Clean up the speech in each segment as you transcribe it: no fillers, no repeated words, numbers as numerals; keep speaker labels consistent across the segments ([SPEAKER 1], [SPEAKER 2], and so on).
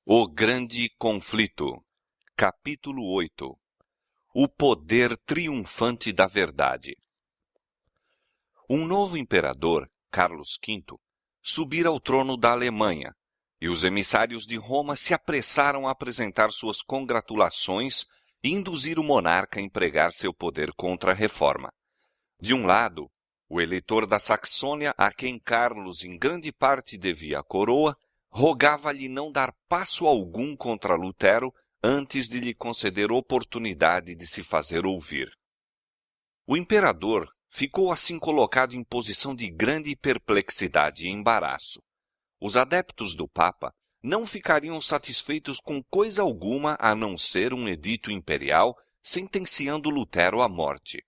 [SPEAKER 1] O Grande Conflito, capítulo 8. O poder triunfante da verdade. Um novo imperador, Carlos V, subira ao trono da Alemanha, e os emissários de Roma se apressaram a apresentar suas congratulações e induzir o monarca a empregar seu poder contra a reforma. De um lado, o eleitor da Saxônia, a quem Carlos em grande parte devia a coroa, rogava-lhe não dar passo algum contra Lutero antes de lhe conceder oportunidade de se fazer ouvir. O imperador ficou assim colocado em posição de grande perplexidade e embaraço. Os adeptos do Papa não ficariam satisfeitos com coisa alguma a não ser um edito imperial sentenciando Lutero à morte.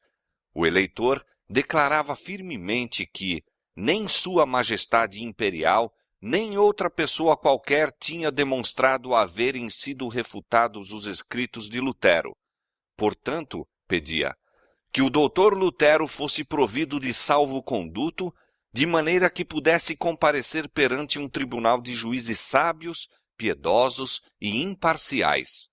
[SPEAKER 1] O eleitor declarava firmemente que nem Sua Majestade Imperial, nem outra pessoa qualquer tinha demonstrado haverem sido refutados os escritos de Lutero. Portanto, pedia que o doutor Lutero fosse provido de salvo-conduto, de maneira que pudesse comparecer perante um tribunal de juízes sábios, piedosos e imparciais.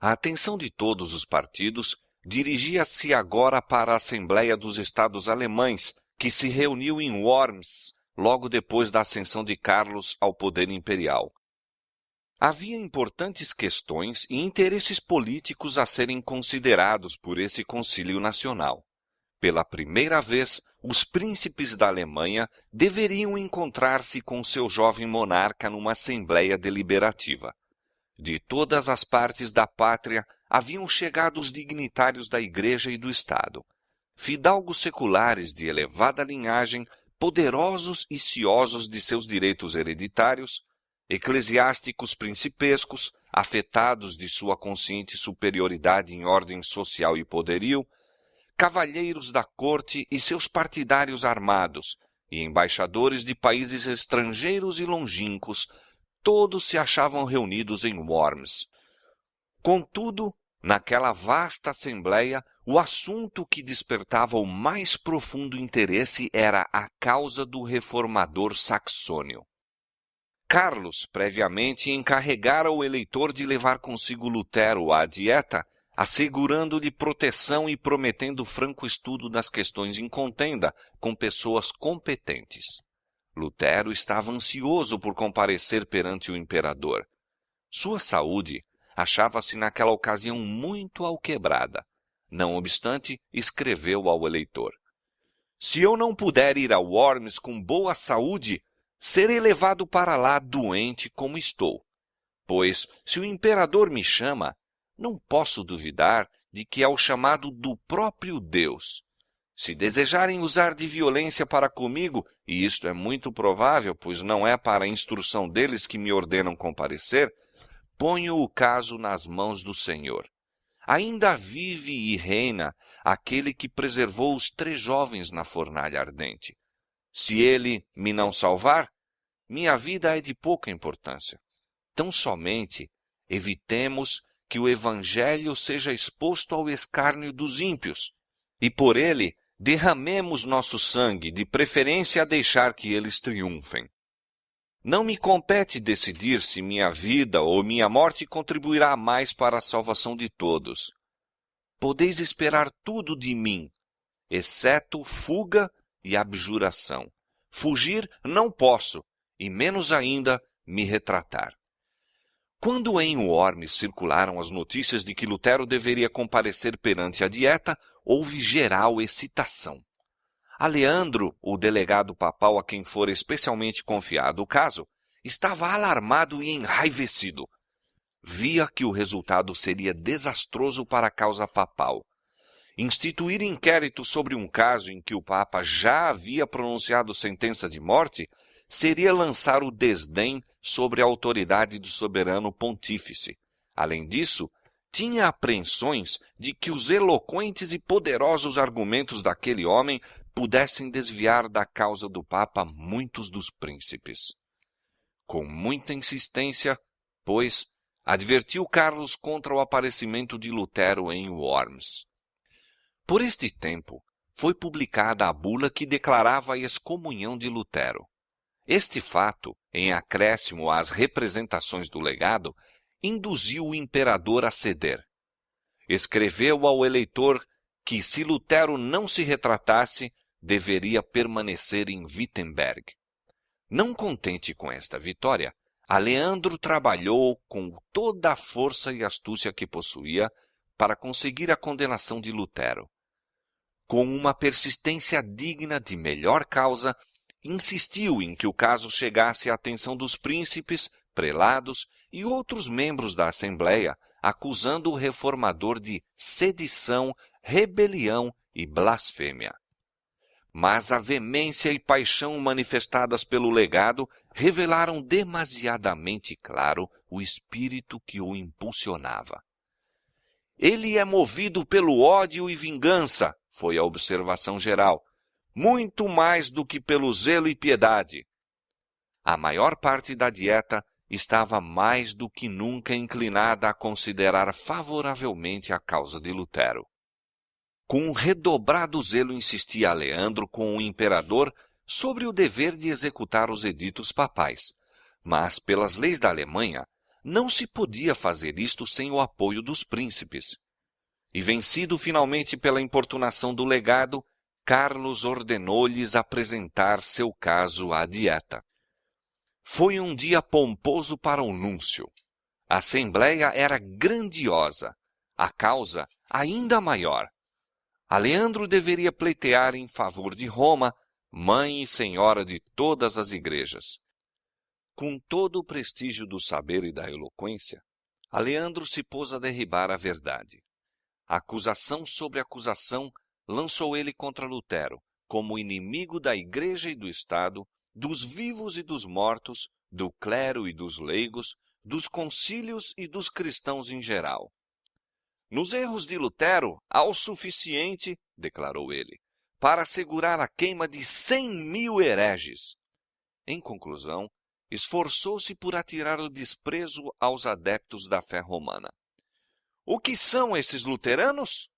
[SPEAKER 1] A atenção de todos os partidos dirigia-se agora para a Assembleia dos Estados Alemães, que se reuniu em Worms, logo depois da ascensão de Carlos ao poder imperial. Havia importantes questões e interesses políticos a serem considerados por esse Concílio Nacional. Pela primeira vez, os príncipes da Alemanha deveriam encontrar-se com seu jovem monarca numa Assembleia Deliberativa. De todas as partes da pátria haviam chegado os dignitários da Igreja e do Estado. Fidalgos seculares de elevada linhagem, poderosos e ciosos de seus direitos hereditários, eclesiásticos principescos, afetados de sua consciente superioridade em ordem social e poderio, cavalheiros da corte e seus partidários armados, e embaixadores de países estrangeiros e longínquos, todos se achavam reunidos em Worms. Contudo, naquela vasta assembleia, o assunto que despertava o mais profundo interesse era a causa do reformador saxônio. Carlos, previamente, encarregara o eleitor de levar consigo Lutero à dieta, assegurando-lhe proteção e prometendo franco estudo das questões em contenda, com pessoas competentes. Lutero estava ansioso por comparecer perante o imperador. Sua saúde achava-se naquela ocasião muito alquebrada. Não obstante, escreveu ao eleitor: "Se eu não puder ir a Worms com boa saúde, serei levado para lá doente como estou. Pois, se o imperador me chama, não posso duvidar de que é o chamado do próprio Deus. Se desejarem usar de violência para comigo, e isto é muito provável, pois não é para a instrução deles que me ordenam comparecer, ponho o caso nas mãos do Senhor. Ainda vive e reina aquele que preservou os 3 jovens na fornalha ardente. Se ele me não salvar, minha vida é de pouca importância. Tão somente evitemos que o evangelho seja exposto ao escárnio dos ímpios, e por ele derramemos nosso sangue, de preferência a deixar que eles triunfem. Não me compete decidir se minha vida ou minha morte contribuirá mais para a salvação de todos. Podeis esperar tudo de mim, exceto fuga e abjuração. Fugir não posso, e menos ainda me retratar." Quando em Worms circularam as notícias de que Lutero deveria comparecer perante a dieta, houve geral excitação. Aleandro, o delegado papal a quem fora especialmente confiado o caso, estava alarmado e enraivecido. Via que o resultado seria desastroso para a causa papal. Instituir inquérito sobre um caso em que o Papa já havia pronunciado sentença de morte seria lançar o desdém sobre a autoridade do soberano pontífice. Além disso, tinha apreensões de que os eloquentes e poderosos argumentos daquele homem pudessem desviar da causa do Papa muitos dos príncipes. Com muita insistência, pois, advertiu Carlos contra o aparecimento de Lutero em Worms. Por este tempo, foi publicada a bula que declarava a excomunhão de Lutero. Este fato, em acréscimo às representações do legado, induziu o imperador a ceder. Escreveu ao eleitor que, se Lutero não se retratasse, deveria permanecer em Wittenberg. Não contente com esta vitória, Aleandro trabalhou com toda a força e astúcia que possuía para conseguir a condenação de Lutero. Com uma persistência digna de melhor causa, insistiu em que o caso chegasse à atenção dos príncipes, prelados e outros membros da Assembleia, acusando o reformador de sedição, rebelião e blasfêmia. Mas a veemência e paixão manifestadas pelo legado revelaram demasiadamente claro o espírito que o impulsionava. Ele é movido pelo ódio e vingança, foi a observação geral, muito mais do que pelo zelo e piedade. A maior parte da dieta estava mais do que nunca inclinada a considerar favoravelmente a causa de Lutero. Com um redobrado zelo insistia Aleandro com o imperador sobre o dever de executar os editos papais, mas pelas leis da Alemanha não se podia fazer isto sem o apoio dos príncipes. E vencido finalmente pela importunação do legado, Carlos ordenou-lhes apresentar seu caso à dieta. Foi um dia pomposo para o núncio. A assembleia era grandiosa, a causa ainda maior. Aleandro deveria pleitear em favor de Roma, mãe e senhora de todas as igrejas. Com todo o prestígio do saber e da eloquência, Aleandro se pôs a derribar a verdade. Acusação sobre acusação lançou ele contra Lutero, como inimigo da Igreja e do Estado, dos vivos e dos mortos, do clero e dos leigos, dos concílios e dos cristãos em geral. Nos erros de Lutero, há o suficiente, declarou ele, para assegurar a queima de 100.000 hereges. Em conclusão, esforçou-se por atirar o desprezo aos adeptos da fé romana. O que são esses luteranos?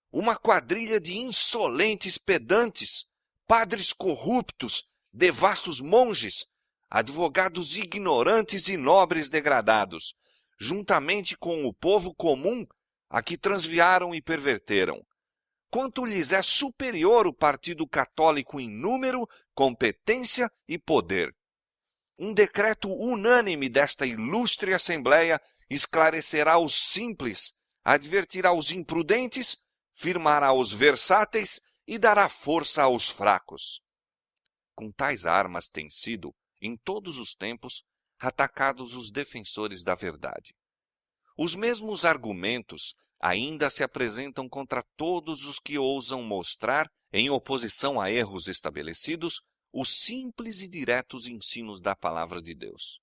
[SPEAKER 1] Uma quadrilha de insolentes pedantes, padres corruptos, devassos monges, advogados ignorantes e nobres degradados, juntamente com o povo comum, a que transviaram e perverteram. Quanto lhes é superior o Partido Católico em número, competência e poder. Um decreto unânime desta ilustre Assembleia esclarecerá os simples, advertirá os imprudentes, firmará os versáteis e dará força aos fracos. Com tais armas têm sido, em todos os tempos, atacados os defensores da verdade. Os mesmos argumentos ainda se apresentam contra todos os que ousam mostrar, em oposição a erros estabelecidos, os simples e diretos ensinos da palavra de Deus.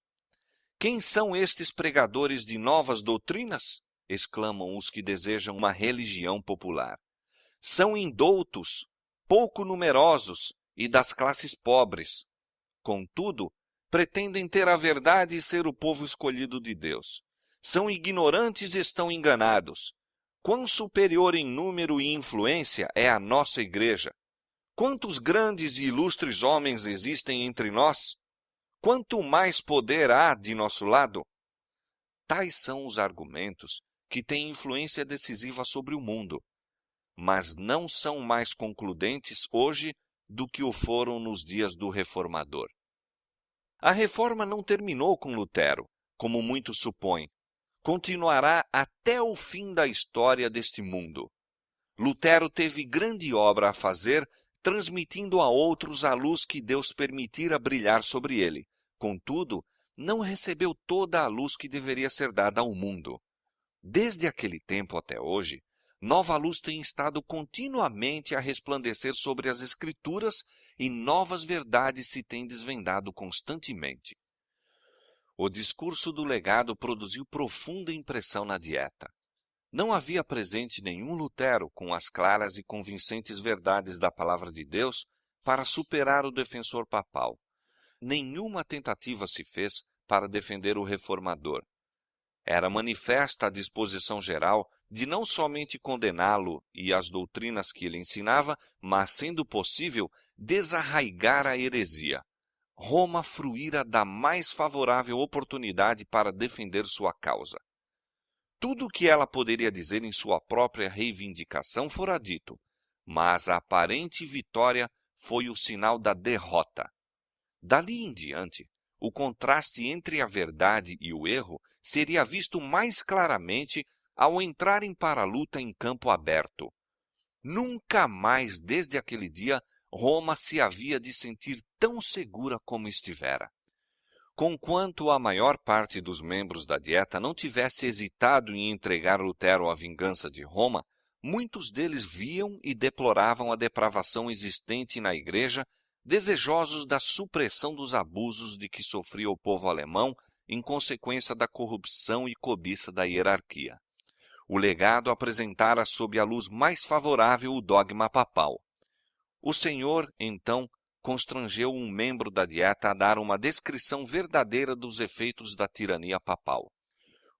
[SPEAKER 1] Quem são estes pregadores de novas doutrinas? Exclamam os que desejam uma religião popular. São indoutos, pouco numerosos e das classes pobres. Contudo, pretendem ter a verdade e ser o povo escolhido de Deus. São ignorantes e estão enganados. Quão superior em número e influência é a nossa igreja? Quantos grandes e ilustres homens existem entre nós? Quanto mais poder há de nosso lado? Tais são os argumentos que têm influência decisiva sobre o mundo, mas não são mais concludentes hoje do que o foram nos dias do Reformador. A reforma não terminou com Lutero, como muitos supõem. Continuará até o fim da história deste mundo. Lutero teve grande obra a fazer, transmitindo a outros a luz que Deus permitira brilhar sobre ele. Contudo, não recebeu toda a luz que deveria ser dada ao mundo. Desde aquele tempo até hoje, nova luz tem estado continuamente a resplandecer sobre as Escrituras e novas verdades se têm desvendado constantemente. O discurso do legado produziu profunda impressão na dieta. Não havia presente nenhum Lutero com as claras e convincentes verdades da palavra de Deus para superar o defensor papal. Nenhuma tentativa se fez para defender o reformador. Era manifesta a disposição geral de não somente condená-lo e as doutrinas que ele ensinava, mas, sendo possível, desarraigar a heresia. Roma fruíra da mais favorável oportunidade para defender sua causa. Tudo o que ela poderia dizer em sua própria reivindicação fora dito, mas a aparente vitória foi o sinal da derrota. Dali em diante, o contraste entre a verdade e o erro seria visto mais claramente ao entrarem para a luta em campo aberto. Nunca mais, desde aquele dia, Roma se havia de sentir tão segura como estivera. Conquanto a maior parte dos membros da Dieta não tivesse hesitado em entregar Lutero à vingança de Roma, muitos deles viam e deploravam a depravação existente na Igreja, desejosos da supressão dos abusos de que sofria o povo alemão em consequência da corrupção e cobiça da hierarquia. O legado apresentara sob a luz mais favorável o dogma papal. O Senhor, então, constrangeu um membro da Dieta a dar uma descrição verdadeira dos efeitos da tirania papal.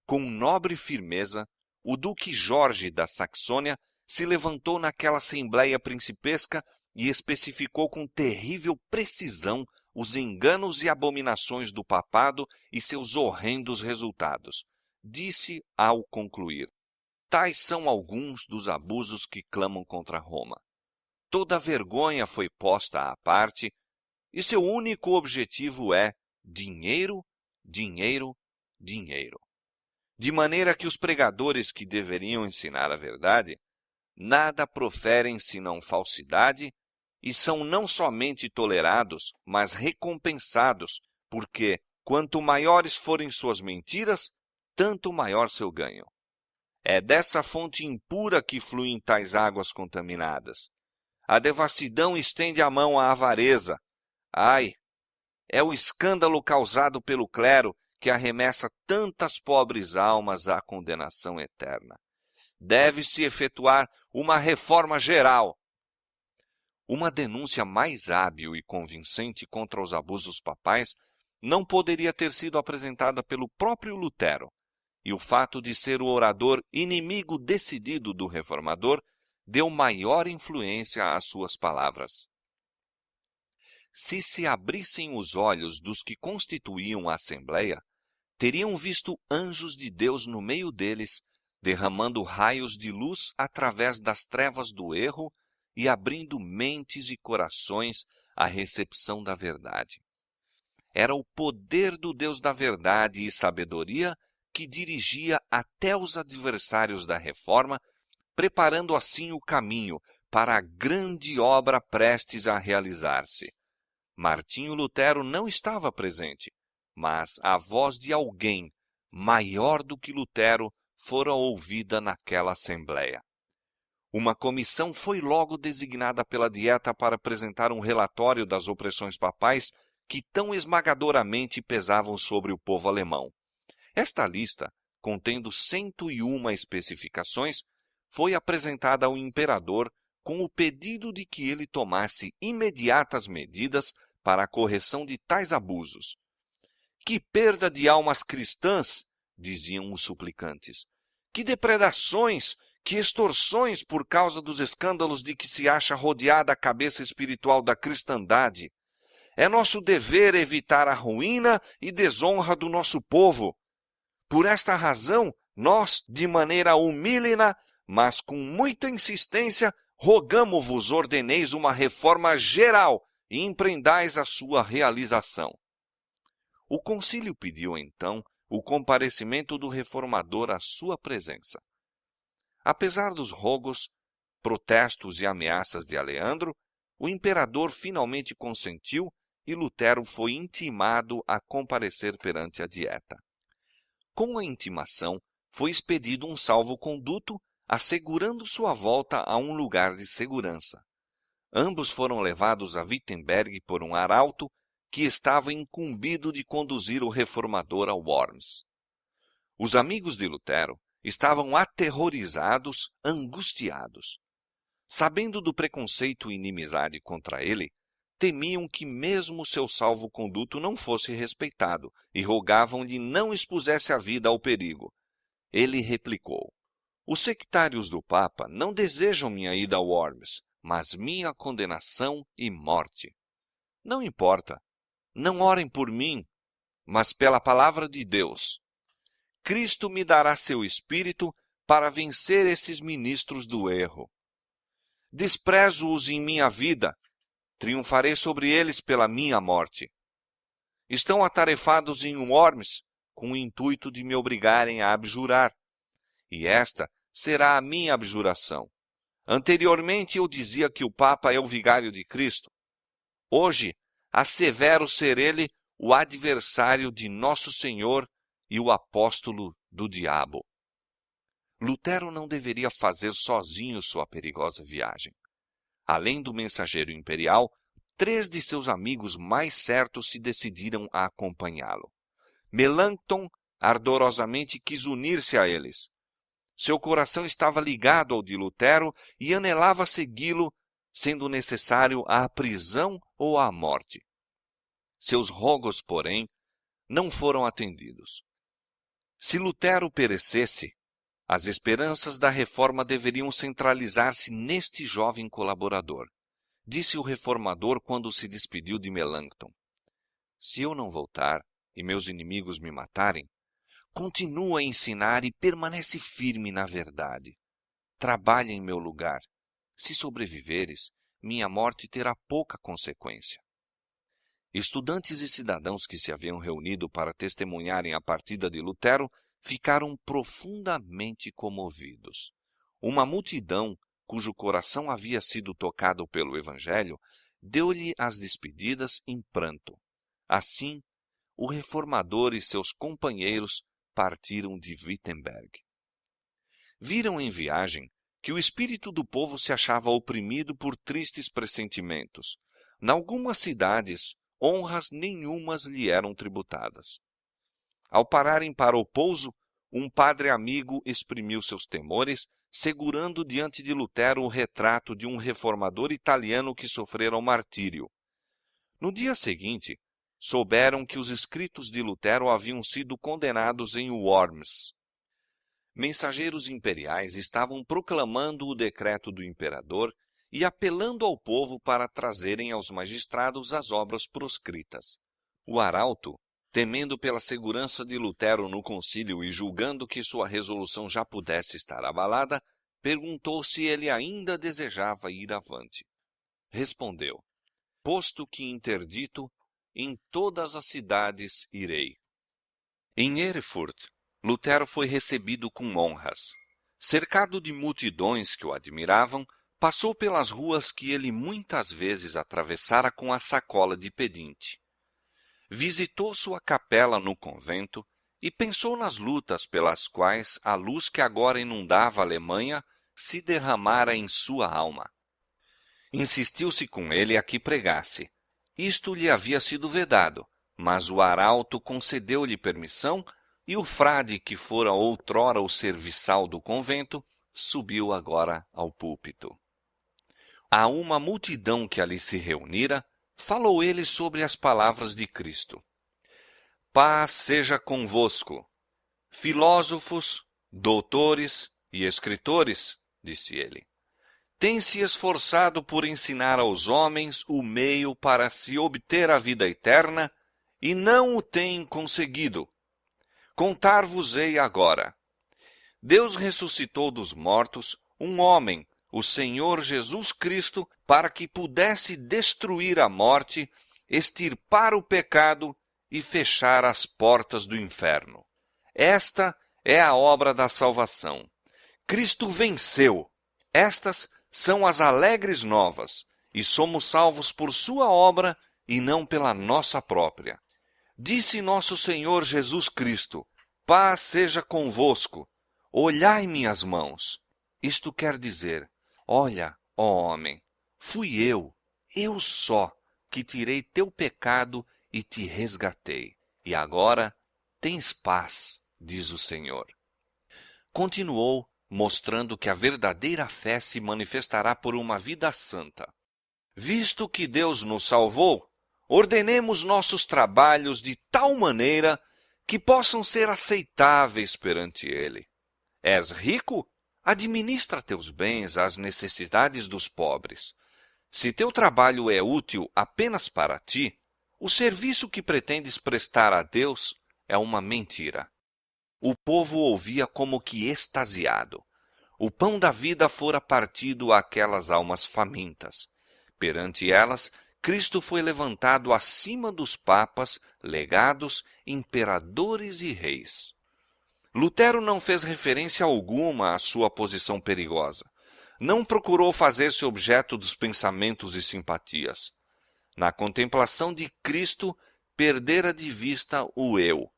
[SPEAKER 1] Com nobre firmeza, o duque Jorge da Saxônia se levantou naquela assembleia principesca e especificou com terrível precisão os enganos e abominações do papado e seus horrendos resultados. Disse ao concluir: tais são alguns dos abusos que clamam contra Roma. Toda vergonha foi posta à parte e seu único objetivo é dinheiro, dinheiro, dinheiro. De maneira que os pregadores que deveriam ensinar a verdade nada proferem senão falsidade e são não somente tolerados, mas recompensados, porque quanto maiores forem suas mentiras, tanto maior seu ganho. É dessa fonte impura que fluem tais águas contaminadas. A devassidão estende a mão à avareza. Ai, é o escândalo causado pelo clero que arremessa tantas pobres almas à condenação eterna. Deve-se efetuar uma reforma geral. Uma denúncia mais hábil e convincente contra os abusos papais não poderia ter sido apresentada pelo próprio Lutero, e o fato de ser o orador inimigo decidido do reformador deu maior influência às suas palavras. Se abrissem os olhos dos que constituíam a Assembleia, teriam visto anjos de Deus no meio deles, derramando raios de luz através das trevas do erro e abrindo mentes e corações à recepção da verdade. Era o poder do Deus da verdade e sabedoria que dirigia até os adversários da reforma, preparando assim o caminho para a grande obra prestes a realizar-se. Martinho Lutero não estava presente, mas a voz de alguém maior do que Lutero fora ouvida naquela assembleia. Uma comissão foi logo designada pela Dieta para apresentar um relatório das opressões papais que tão esmagadoramente pesavam sobre o povo alemão. Esta lista, contendo 101 especificações, foi apresentada ao imperador com o pedido de que ele tomasse imediatas medidas para a correção de tais abusos. Que perda de almas cristãs, diziam os suplicantes. Que depredações, que extorsões por causa dos escândalos de que se acha rodeada a cabeça espiritual da cristandade. É nosso dever evitar a ruína e desonra do nosso povo. Por esta razão, nós, de maneira humílina, mas com muita insistência, rogamo-vos ordeneis uma reforma geral e empreendais a sua realização. O concílio pediu, então, o comparecimento do reformador à sua presença. Apesar dos rogos, protestos e ameaças de Aleandro, o imperador finalmente consentiu e Lutero foi intimado a comparecer perante a Dieta. Com a intimação, foi expedido um salvo-conduto, assegurando sua volta a um lugar de segurança. Ambos foram levados a Wittenberg por um arauto que estava incumbido de conduzir o reformador a Worms. Os amigos de Lutero estavam aterrorizados, angustiados. Sabendo do preconceito e inimizade contra ele, temiam que mesmo seu salvo-conduto não fosse respeitado e rogavam-lhe não expusesse a vida ao perigo. Ele replicou: os sectários do Papa não desejam minha ida a Worms, mas minha condenação e morte. Não importa. não orem por mim, mas pela palavra de Deus. Cristo me dará seu Espírito para vencer esses ministros do erro. Desprezo-os em minha vida, triunfarei sobre eles pela minha morte. Estão atarefados em Worms com o intuito de me obrigarem a abjurar, e esta será a minha abjuração. Anteriormente eu dizia que o Papa é o vigário de Cristo. Hoje assevero ser ele o adversário de nosso Senhor e o apóstolo do diabo. Lutero não deveria fazer sozinho sua perigosa viagem. Além do mensageiro imperial, 3 de seus amigos mais certos se decidiram a acompanhá-lo. Melanchthon ardorosamente quis unir-se a eles. Seu coração estava ligado ao de Lutero e anelava segui-lo, sendo necessário a prisão ou a morte. Seus rogos, porém, não foram atendidos. Se Lutero perecesse, as esperanças da reforma deveriam centralizar-se neste jovem colaborador. Disse o reformador quando se despediu de Melanchthon: se eu não voltar e meus inimigos me matarem, continua a ensinar e permanece firme na verdade. Trabalha em meu lugar. Se sobreviveres, minha morte terá pouca consequência. Estudantes e cidadãos que se haviam reunido para testemunharem a partida de Lutero ficaram profundamente comovidos. Uma multidão, cujo coração havia sido tocado pelo Evangelho, deu-lhe as despedidas em pranto. Assim, o reformador e seus companheiros partiram de Wittenberg. Viram em viagem que o espírito do povo se achava oprimido por tristes pressentimentos. Nalgumas cidades, honras nenhumas lhe eram tributadas. Ao pararem para o pouso, um padre amigo exprimiu seus temores, segurando diante de Lutero o retrato de um reformador italiano que sofrera o martírio. No dia seguinte, souberam que os escritos de Lutero haviam sido condenados em Worms. Mensageiros imperiais estavam proclamando o decreto do imperador e apelando ao povo para trazerem aos magistrados as obras proscritas. O arauto, temendo pela segurança de Lutero no concílio e julgando que sua resolução já pudesse estar abalada, perguntou se ele ainda desejava ir avante. Respondeu: posto que interdito, em todas as cidades irei. Em Erfurt, Lutero foi recebido com honras. Cercado de multidões que o admiravam, passou pelas ruas que ele muitas vezes atravessara com a sacola de pedinte. Visitou sua capela no convento e pensou nas lutas pelas quais a luz que agora inundava a Alemanha se derramara em sua alma. Insistiu-se com ele a que pregasse. Isto lhe havia sido vedado, mas o arauto concedeu-lhe permissão e o frade, que fora outrora o serviçal do convento, subiu agora ao púlpito. A uma multidão que ali se reunira, falou ele sobre as palavras de Cristo. Paz seja convosco. Filósofos, doutores e escritores, disse ele, têm se esforçado por ensinar aos homens o meio para se obter a vida eterna e não o têm conseguido. Contar-vos-ei agora. Deus ressuscitou dos mortos um homem, o Senhor Jesus Cristo, para que pudesse destruir a morte, extirpar o pecado e fechar as portas do inferno. Esta é a obra da salvação. Cristo venceu. Estas são as alegres novas, e somos salvos por sua obra e não pela nossa própria. Disse nosso Senhor Jesus Cristo: paz seja convosco. Olhai minhas mãos. Isto quer dizer: olha, ó homem, fui eu só, que tirei teu pecado e te resgatei. E agora tens paz, diz o Senhor. Continuou, mostrando que a verdadeira fé se manifestará por uma vida santa. Visto que Deus nos salvou, ordenemos nossos trabalhos de tal maneira que possam ser aceitáveis perante Ele. És rico? Administra teus bens às necessidades dos pobres. Se teu trabalho é útil apenas para ti, O serviço que pretendes prestar a Deus é uma mentira. O povo ouvia como que extasiado. O pão da vida fora partido àquelas almas famintas. Perante elas, Cristo foi levantado acima dos papas, legados, imperadores e reis. Lutero não fez referência alguma à sua posição perigosa. Não procurou fazer-se objeto dos pensamentos e simpatias. Na contemplação de Cristo, perdera de vista o eu.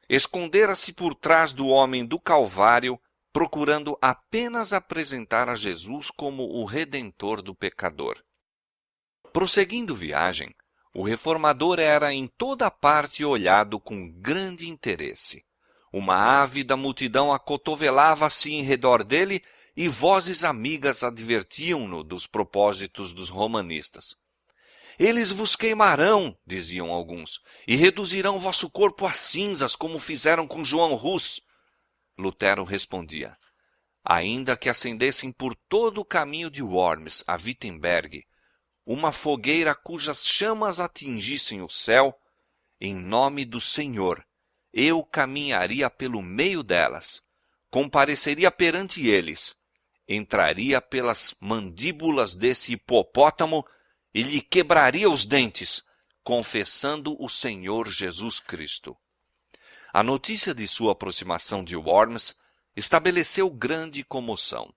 [SPEAKER 1] Escondera-se por trás do homem do Calvário, procurando apenas apresentar a Jesus como o redentor do pecador. Prosseguindo viagem, o reformador era em toda parte olhado com grande interesse. Uma ávida multidão acotovelava-se em redor dele e vozes amigas advertiam-no dos propósitos dos romanistas. Eles vos queimarão, diziam alguns, e reduzirão vosso corpo a cinzas, como fizeram com João Hus. Lutero respondia: ainda que acendessem por todo o caminho de Worms a Wittenberg uma fogueira cujas chamas atingissem o céu, em nome do Senhor, eu caminharia pelo meio delas, compareceria perante eles, entraria pelas mandíbulas desse hipopótamo e lhe quebraria os dentes, confessando o Senhor Jesus Cristo. A notícia de sua aproximação de Worms estabeleceu grande comoção.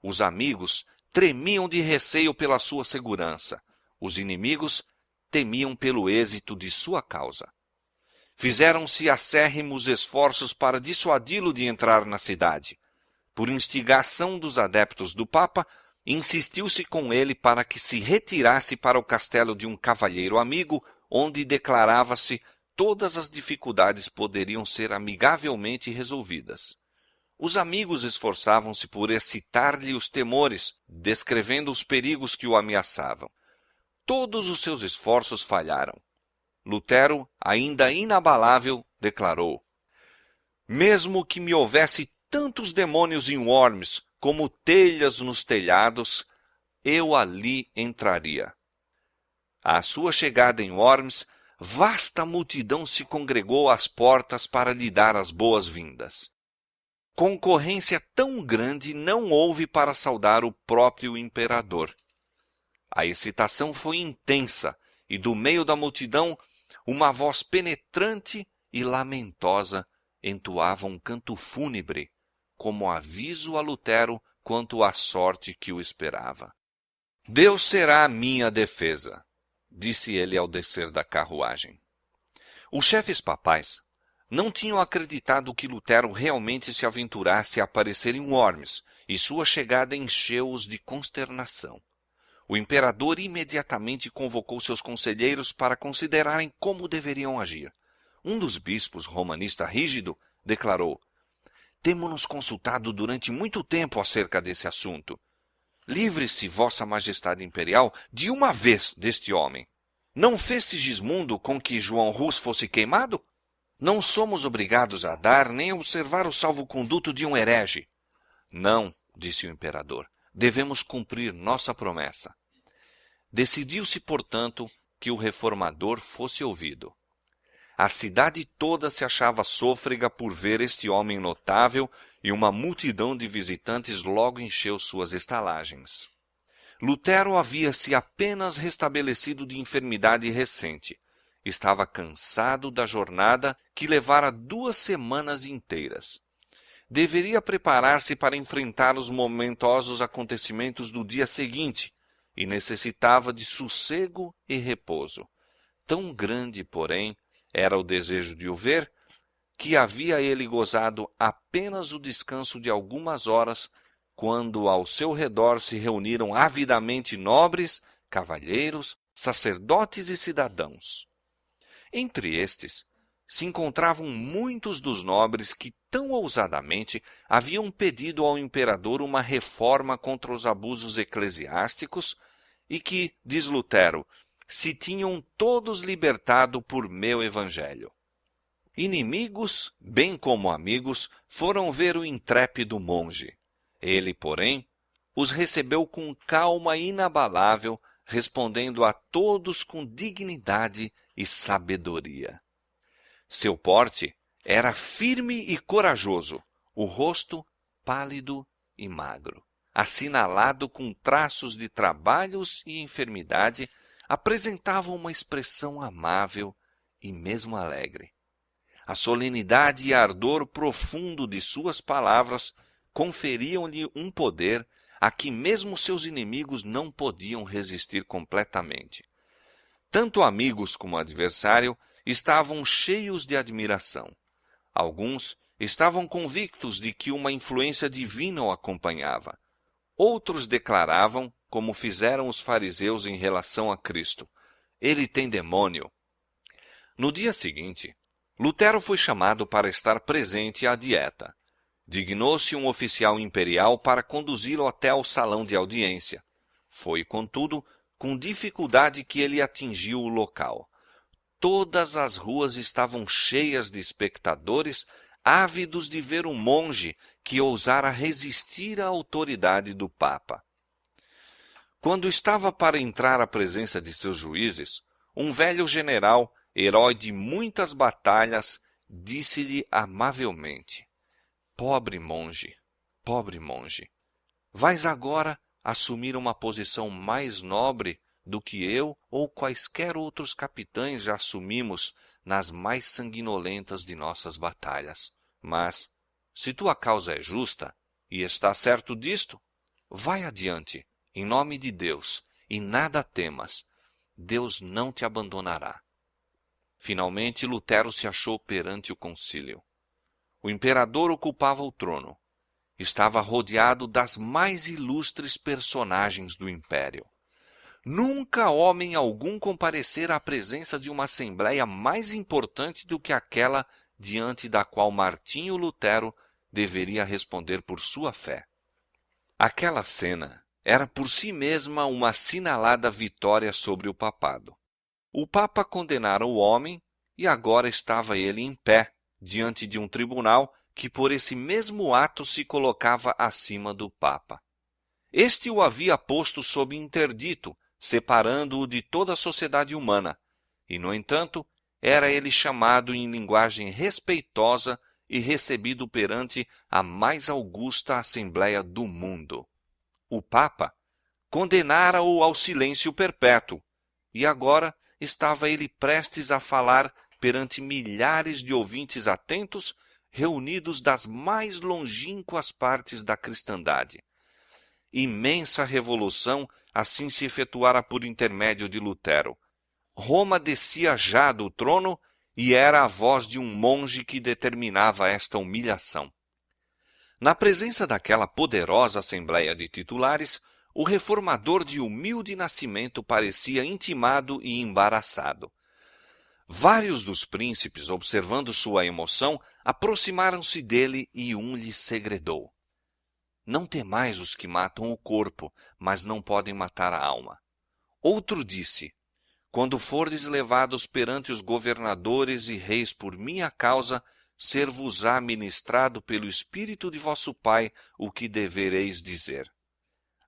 [SPEAKER 1] Os amigos tremiam de receio pela sua segurança. Os inimigos temiam pelo êxito de sua causa. Fizeram-se acérrimos esforços para dissuadi-lo de entrar na cidade. Por instigação dos adeptos do Papa, insistiu-se com ele para que se retirasse para o castelo de um cavalheiro amigo, onde declarava-se todas as dificuldades poderiam ser amigavelmente resolvidas. Os amigos esforçavam-se por excitar-lhe os temores, descrevendo os perigos que o ameaçavam. Todos os seus esforços falharam. Lutero, ainda inabalável, declarou: mesmo que me houvesse tantos demônios em Worms como telhas nos telhados, eu ali entraria. À sua chegada em Worms, vasta multidão se congregou às portas para lhe dar as boas-vindas. Concorrência tão grande não houve para saudar o próprio imperador. A excitação foi intensa, e do meio da multidão, uma voz penetrante e lamentosa entoava um canto fúnebre, como aviso a Lutero quanto à sorte que o esperava. Deus será a minha defesa, disse ele ao descer da carruagem. Os chefes papais não tinham acreditado que Lutero realmente se aventurasse a aparecer em Worms, e sua chegada encheu-os de consternação. O imperador imediatamente convocou seus conselheiros para considerarem como deveriam agir. Um dos bispos, romanista rígido, declarou: temo-nos consultado durante muito tempo acerca desse assunto. Livre-se, Vossa Majestade Imperial, de uma vez deste homem. Não fez Sigismundo com que João Hus fosse queimado? Não somos obrigados a dar nem a observar o salvo-conduto de um herege. Não, disse o imperador, devemos cumprir nossa promessa. Decidiu-se, portanto, que o reformador fosse ouvido. A cidade toda se achava sôfrega por ver este homem notável e uma multidão de visitantes logo encheu suas estalagens. Lutero havia-se apenas restabelecido de enfermidade recente. Estava cansado da jornada que levara 2 semanas inteiras. Deveria preparar-se para enfrentar os momentosos acontecimentos do dia seguinte e necessitava de sossego e repouso. Tão grande, porém, era o desejo de o ver, que havia ele gozado apenas o descanso de algumas horas, quando ao seu redor se reuniram avidamente nobres, cavalheiros, sacerdotes e cidadãos. Entre estes, se encontravam muitos dos nobres que tão ousadamente haviam pedido ao imperador uma reforma contra os abusos eclesiásticos e que, diz Lutero, se tinham todos libertado por meu evangelho. Inimigos, bem como amigos, foram ver o intrépido monge. Ele, porém, os recebeu com calma inabalável, respondendo a todos com dignidade e sabedoria. Seu porte era firme e corajoso, o rosto pálido e magro, assinalado com traços de trabalhos e enfermidade, apresentava uma expressão amável e mesmo alegre. A solenidade e ardor profundo de suas palavras conferiam-lhe um poder a que mesmo seus inimigos não podiam resistir completamente. Tanto amigos como adversário estavam cheios de admiração. Alguns estavam convictos de que uma influência divina o acompanhava. Outros declaravam, como fizeram os fariseus em relação a Cristo: ele tem demônio. No dia seguinte, Lutero foi chamado para estar presente à dieta. Dignou-se um oficial imperial para conduzi-lo até ao salão de audiência. Foi, contudo, com dificuldade que ele atingiu o local. Todas as ruas estavam cheias de espectadores, ávidos de ver um monge que ousara resistir à autoridade do Papa. Quando estava para entrar à presença de seus juízes, um velho general, herói de muitas batalhas, disse-lhe amavelmente: pobre monge, vais agora assumir uma posição mais nobre do que eu ou quaisquer outros capitães já assumimos nas mais sanguinolentas de nossas batalhas. Mas, se tua causa é justa, e estás certo disto, vai adiante, em nome de Deus, e nada temas. Deus não te abandonará. Finalmente, Lutero se achou perante o concílio. O imperador ocupava o trono. Estava rodeado das mais ilustres personagens do império. Nunca homem algum comparecera à presença de uma assembleia mais importante do que aquela diante da qual Martinho Lutero deveria responder por sua fé. Aquela cena era por si mesma uma assinalada vitória sobre o papado. O Papa condenara o homem e agora estava ele em pé, diante de um tribunal que por esse mesmo ato se colocava acima do Papa. Este o havia posto sob interdito, separando-o de toda a sociedade humana, e, no entanto, era ele chamado em linguagem respeitosa e recebido perante a mais augusta Assembleia do mundo. O Papa condenara-o ao silêncio perpétuo, e agora estava ele prestes a falar perante milhares de ouvintes atentos, reunidos das mais longínquas partes da cristandade. Imensa revolução assim se efetuara por intermédio de Lutero. Roma descia já do trono e era a voz de um monge que determinava esta humilhação. Na presença daquela poderosa assembleia de titulares, o reformador de humilde nascimento parecia intimado e embaraçado. Vários dos príncipes, observando sua emoção, aproximaram-se dele e um lhe segredou: não temais os que matam o corpo, mas não podem matar a alma. Outro disse: quando fordes levados perante os governadores e reis por minha causa, ser-vos-á ministrado pelo Espírito de vosso Pai o que devereis dizer.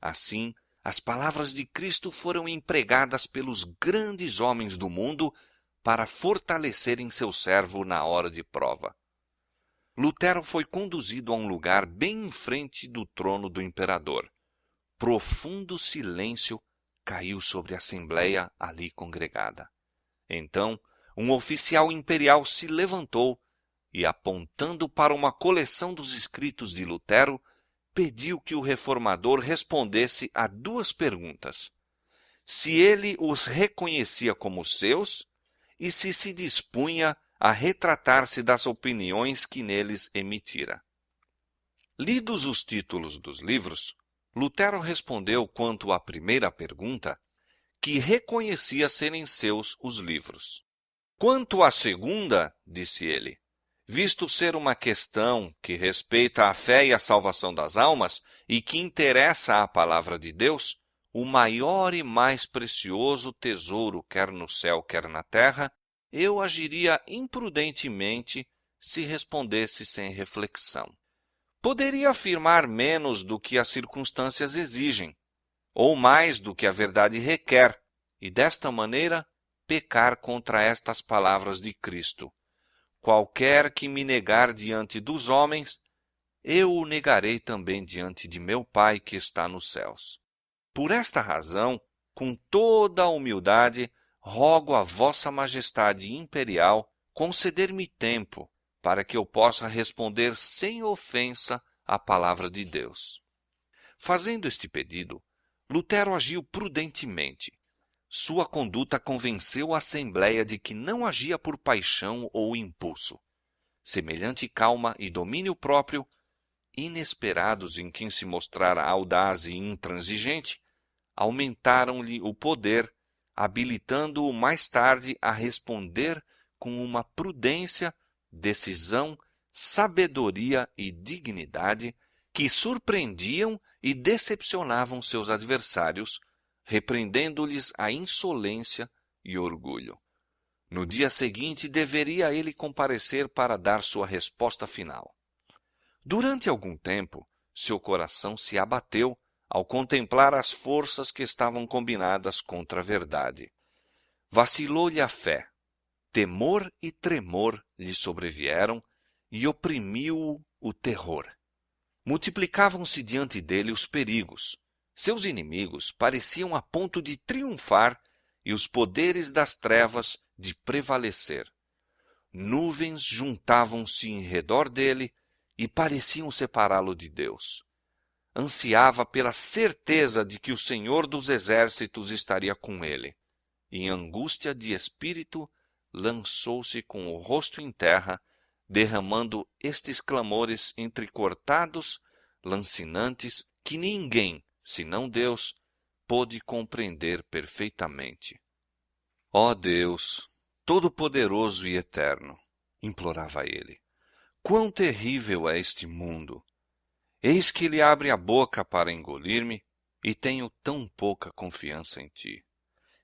[SPEAKER 1] Assim, as palavras de Cristo foram empregadas pelos grandes homens do mundo para fortalecerem seu servo na hora de prova. Lutero foi conduzido a um lugar bem em frente do trono do imperador. Profundo silêncio caiu sobre a assembleia ali congregada. Então, um oficial imperial se levantou e, apontando para uma coleção dos escritos de Lutero, pediu que o reformador respondesse a duas perguntas: se ele os reconhecia como seus e se dispunha a retratar-se das opiniões que neles emitira. Lidos os títulos dos livros, Lutero respondeu quanto à primeira pergunta que reconhecia serem seus os livros. Quanto à segunda, disse ele, visto ser uma questão que respeita a fé e a salvação das almas e que interessa à palavra de Deus, o maior e mais precioso tesouro, quer no céu, quer na terra, eu agiria imprudentemente se respondesse sem reflexão. Poderia afirmar menos do que as circunstâncias exigem, ou mais do que a verdade requer, e desta maneira pecar contra estas palavras de Cristo. Qualquer que me negar diante dos homens, eu o negarei também diante de meu Pai que está nos céus. Por esta razão, com toda a humildade, rogo a vossa majestade imperial conceder-me tempo para que eu possa responder sem ofensa à palavra de Deus. Fazendo este pedido, Lutero agiu prudentemente. Sua conduta convenceu a Assembleia de que não agia por paixão ou impulso. Semelhante calma e domínio próprio, inesperados em quem se mostrara audaz e intransigente, aumentaram-lhe o poder, habilitando-o mais tarde a responder com uma prudência, decisão, sabedoria e dignidade que surpreendiam e decepcionavam seus adversários, repreendendo-lhes a insolência e orgulho. No dia seguinte, deveria ele comparecer para dar sua resposta final. Durante algum tempo, seu coração se abateu ao contemplar as forças que estavam combinadas contra a verdade. Vacilou-lhe a fé. Temor e tremor lhe sobrevieram e oprimiu-o o terror. Multiplicavam-se diante dele os perigos. Seus inimigos pareciam a ponto de triunfar e os poderes das trevas de prevalecer. Nuvens juntavam-se em redor dele e pareciam separá-lo de Deus. Ansiava pela certeza de que o Senhor dos Exércitos estaria com ele. Em angústia de espírito, lançou-se com o rosto em terra, derramando estes clamores entrecortados, lancinantes, que ninguém, senão Deus, pôde compreender perfeitamente. Ó Deus, todo-poderoso e eterno, implorava ele, quão terrível é este mundo! Eis que ele abre a boca para engolir-me e tenho tão pouca confiança em ti.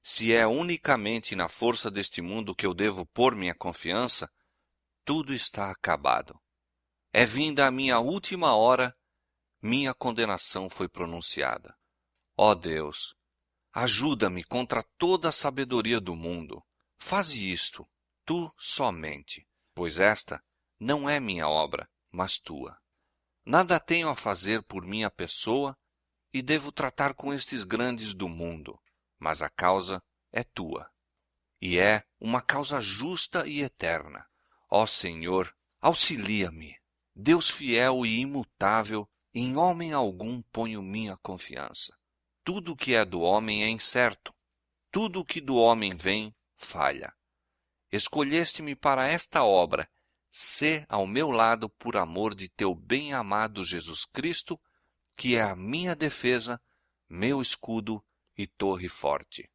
[SPEAKER 1] Se é unicamente na força deste mundo que eu devo pôr minha confiança, tudo está acabado. É vinda a minha última hora, minha condenação foi pronunciada. Ó Deus, ajuda-me contra toda a sabedoria do mundo. Faze isto, tu somente, pois esta não é minha obra, mas tua. Nada tenho a fazer por minha pessoa e devo tratar com estes grandes do mundo, mas a causa é tua. E é uma causa justa e eterna. Ó Senhor, auxilia-me. Deus fiel e imutável, em homem algum ponho minha confiança. Tudo o que é do homem é incerto. Tudo o que do homem vem, falha. Escolheste-me para esta obra. Sê ao meu lado por amor de teu bem-amado Jesus Cristo, que é a minha defesa, meu escudo e torre forte.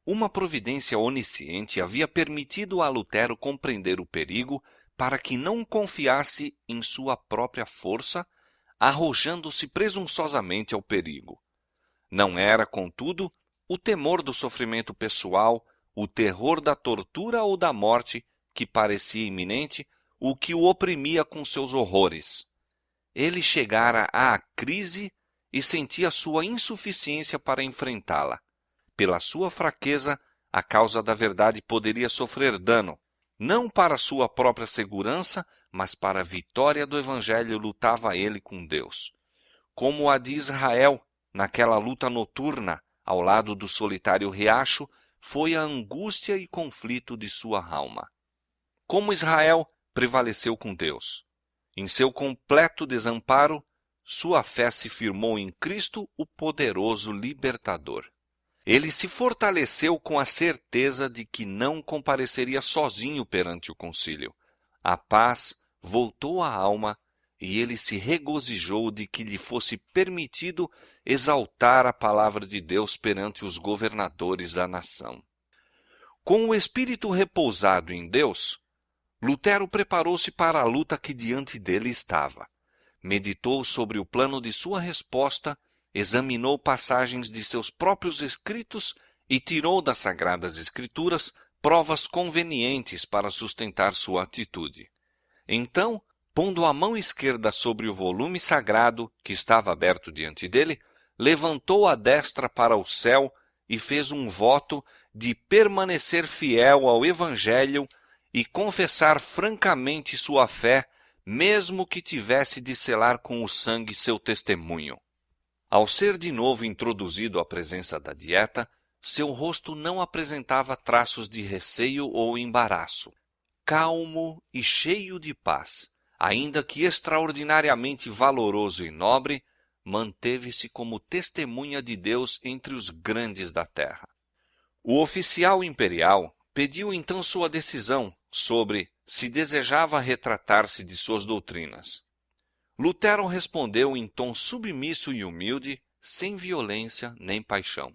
[SPEAKER 1] Uma providência onisciente havia permitido a Lutero compreender o perigo para que não confiasse em sua própria força, arrojando-se presunçosamente ao perigo. Não era, contudo, o temor do sofrimento pessoal, o terror da tortura ou da morte que parecia iminente, o que o oprimia com seus horrores. Ele chegara à crise e sentia sua insuficiência para enfrentá-la. Pela sua fraqueza, a causa da verdade poderia sofrer dano. Não para sua própria segurança, mas para a vitória do Evangelho lutava ele com Deus. Como a de Israel, naquela luta noturna, ao lado do solitário riacho, foi a angústia e conflito de sua alma. Como Israel prevaleceu com Deus. Em seu completo desamparo, sua fé se firmou em Cristo, o poderoso libertador. Ele se fortaleceu com a certeza de que não compareceria sozinho perante o concílio. A paz voltou à alma e ele se regozijou de que lhe fosse permitido exaltar a palavra de Deus perante os governadores da nação. Com o espírito repousado em Deus, Lutero preparou-se para a luta que diante dele estava. Meditou sobre o plano de sua resposta, examinou passagens de seus próprios escritos e tirou das Sagradas Escrituras provas convenientes para sustentar sua atitude. Então, pondo a mão esquerda sobre o volume sagrado que estava aberto diante dele, levantou a destra para o céu e fez um voto de permanecer fiel ao Evangelho e confessar francamente sua fé, mesmo que tivesse de selar com o sangue seu testemunho. Ao ser de novo introduzido à presença da dieta, seu rosto não apresentava traços de receio ou embaraço. Calmo e cheio de paz, ainda que extraordinariamente valoroso e nobre, manteve-se como testemunha de Deus entre os grandes da terra. O oficial imperial pediu então sua decisão sobre se desejava retratar-se de suas doutrinas. Lutero respondeu em tom submisso e humilde, sem violência nem paixão.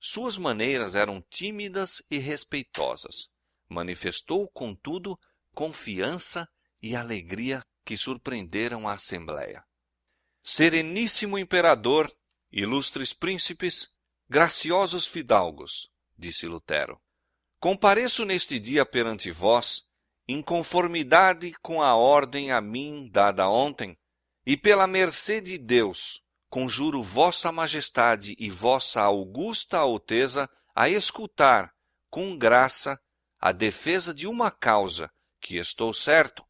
[SPEAKER 1] Suas maneiras eram tímidas e respeitosas. Manifestou, contudo, confiança e alegria que surpreenderam a Assembleia. Sereníssimo imperador, ilustres príncipes, graciosos fidalgos, disse Lutero, compareço neste dia perante vós, em conformidade com a ordem a mim dada ontem, e pela mercê de Deus, conjuro vossa majestade e vossa augusta alteza a escutar, com graça, a defesa de uma causa que, estou certo,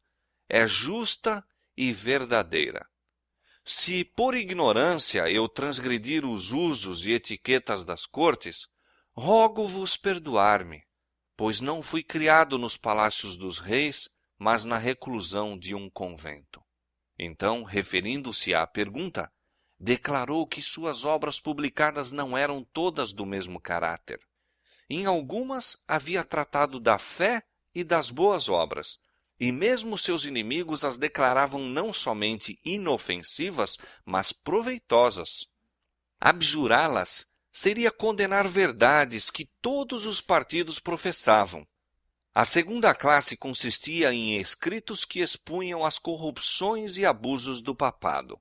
[SPEAKER 1] é justa e verdadeira. Se por ignorância eu transgredir os usos e etiquetas das cortes, rogo-vos perdoar-me, pois não fui criado nos palácios dos reis, mas na reclusão de um convento. Então, referindo-se à pergunta, declarou que suas obras publicadas não eram todas do mesmo caráter. Em algumas havia tratado da fé e das boas obras, e mesmo seus inimigos as declaravam não somente inofensivas, mas proveitosas. Abjurá-las seria condenar verdades que todos os partidos professavam. A segunda classe consistia em escritos que expunham as corrupções e abusos do papado.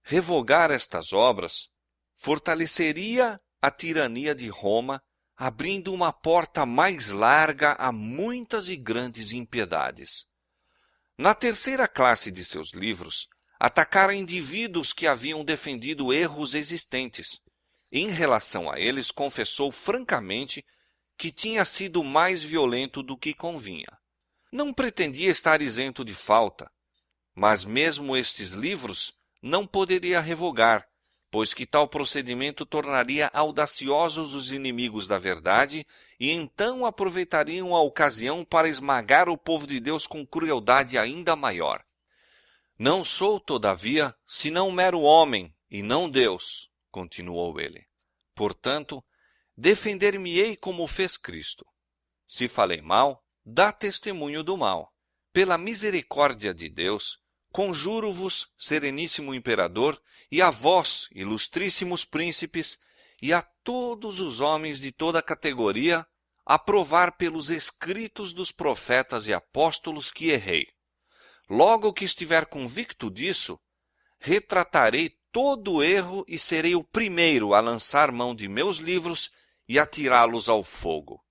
[SPEAKER 1] Revogar estas obras fortaleceria a tirania de Roma, abrindo uma porta mais larga a muitas e grandes impiedades. Na terceira classe de seus livros, atacara indivíduos que haviam defendido erros existentes. Em relação a eles, confessou francamente que tinha sido mais violento do que convinha. Não pretendia estar isento de falta, mas mesmo estes livros não poderia revogar, pois que tal procedimento tornaria audaciosos os inimigos da verdade e então aproveitariam a ocasião para esmagar o povo de Deus com crueldade ainda maior. Não sou, todavia, senão um mero homem, e não Deus, continuou ele. Portanto, defender-me-ei como fez Cristo. Se falei mal, dá testemunho do mal. Pela misericórdia de Deus, conjuro-vos, sereníssimo imperador, e a vós, ilustríssimos príncipes, e a todos os homens de toda categoria, a provar pelos escritos dos profetas e apóstolos que errei. Logo que estiver convicto disso, retratarei todo o erro e serei o primeiro a lançar mão de meus livros e atirá-los ao fogo.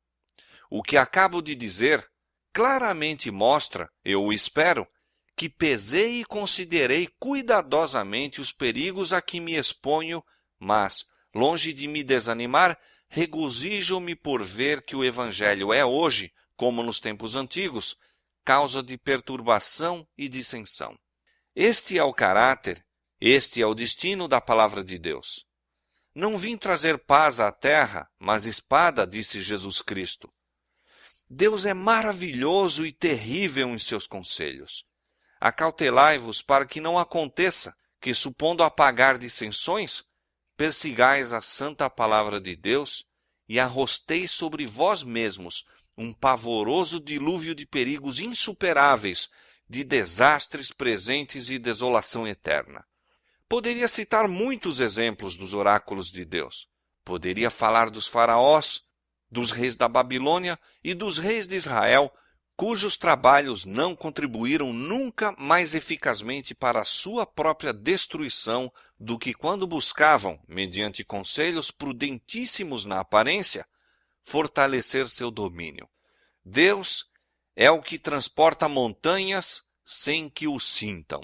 [SPEAKER 1] O que acabo de dizer claramente mostra, eu o espero, que pesei e considerei cuidadosamente os perigos a que me exponho, mas, longe de me desanimar, regozijo-me por ver que o Evangelho é hoje, como nos tempos antigos, causa de perturbação e dissensão. Este é o caráter, este é o destino da palavra de Deus. Não vim trazer paz à terra, mas espada, disse Jesus Cristo. Deus é maravilhoso e terrível em seus conselhos. Acautelai-vos para que não aconteça que, supondo apagar dissensões, persigais a santa palavra de Deus e arrosteis sobre vós mesmos um pavoroso dilúvio de perigos insuperáveis, de desastres presentes e desolação eterna. Poderia citar muitos exemplos dos oráculos de Deus. Poderia falar dos faraós, dos reis da Babilônia e dos reis de Israel, cujos trabalhos não contribuíram nunca mais eficazmente para a sua própria destruição do que quando buscavam, mediante conselhos prudentíssimos na aparência, fortalecer seu domínio. Deus é o que transporta montanhas sem que o sintam.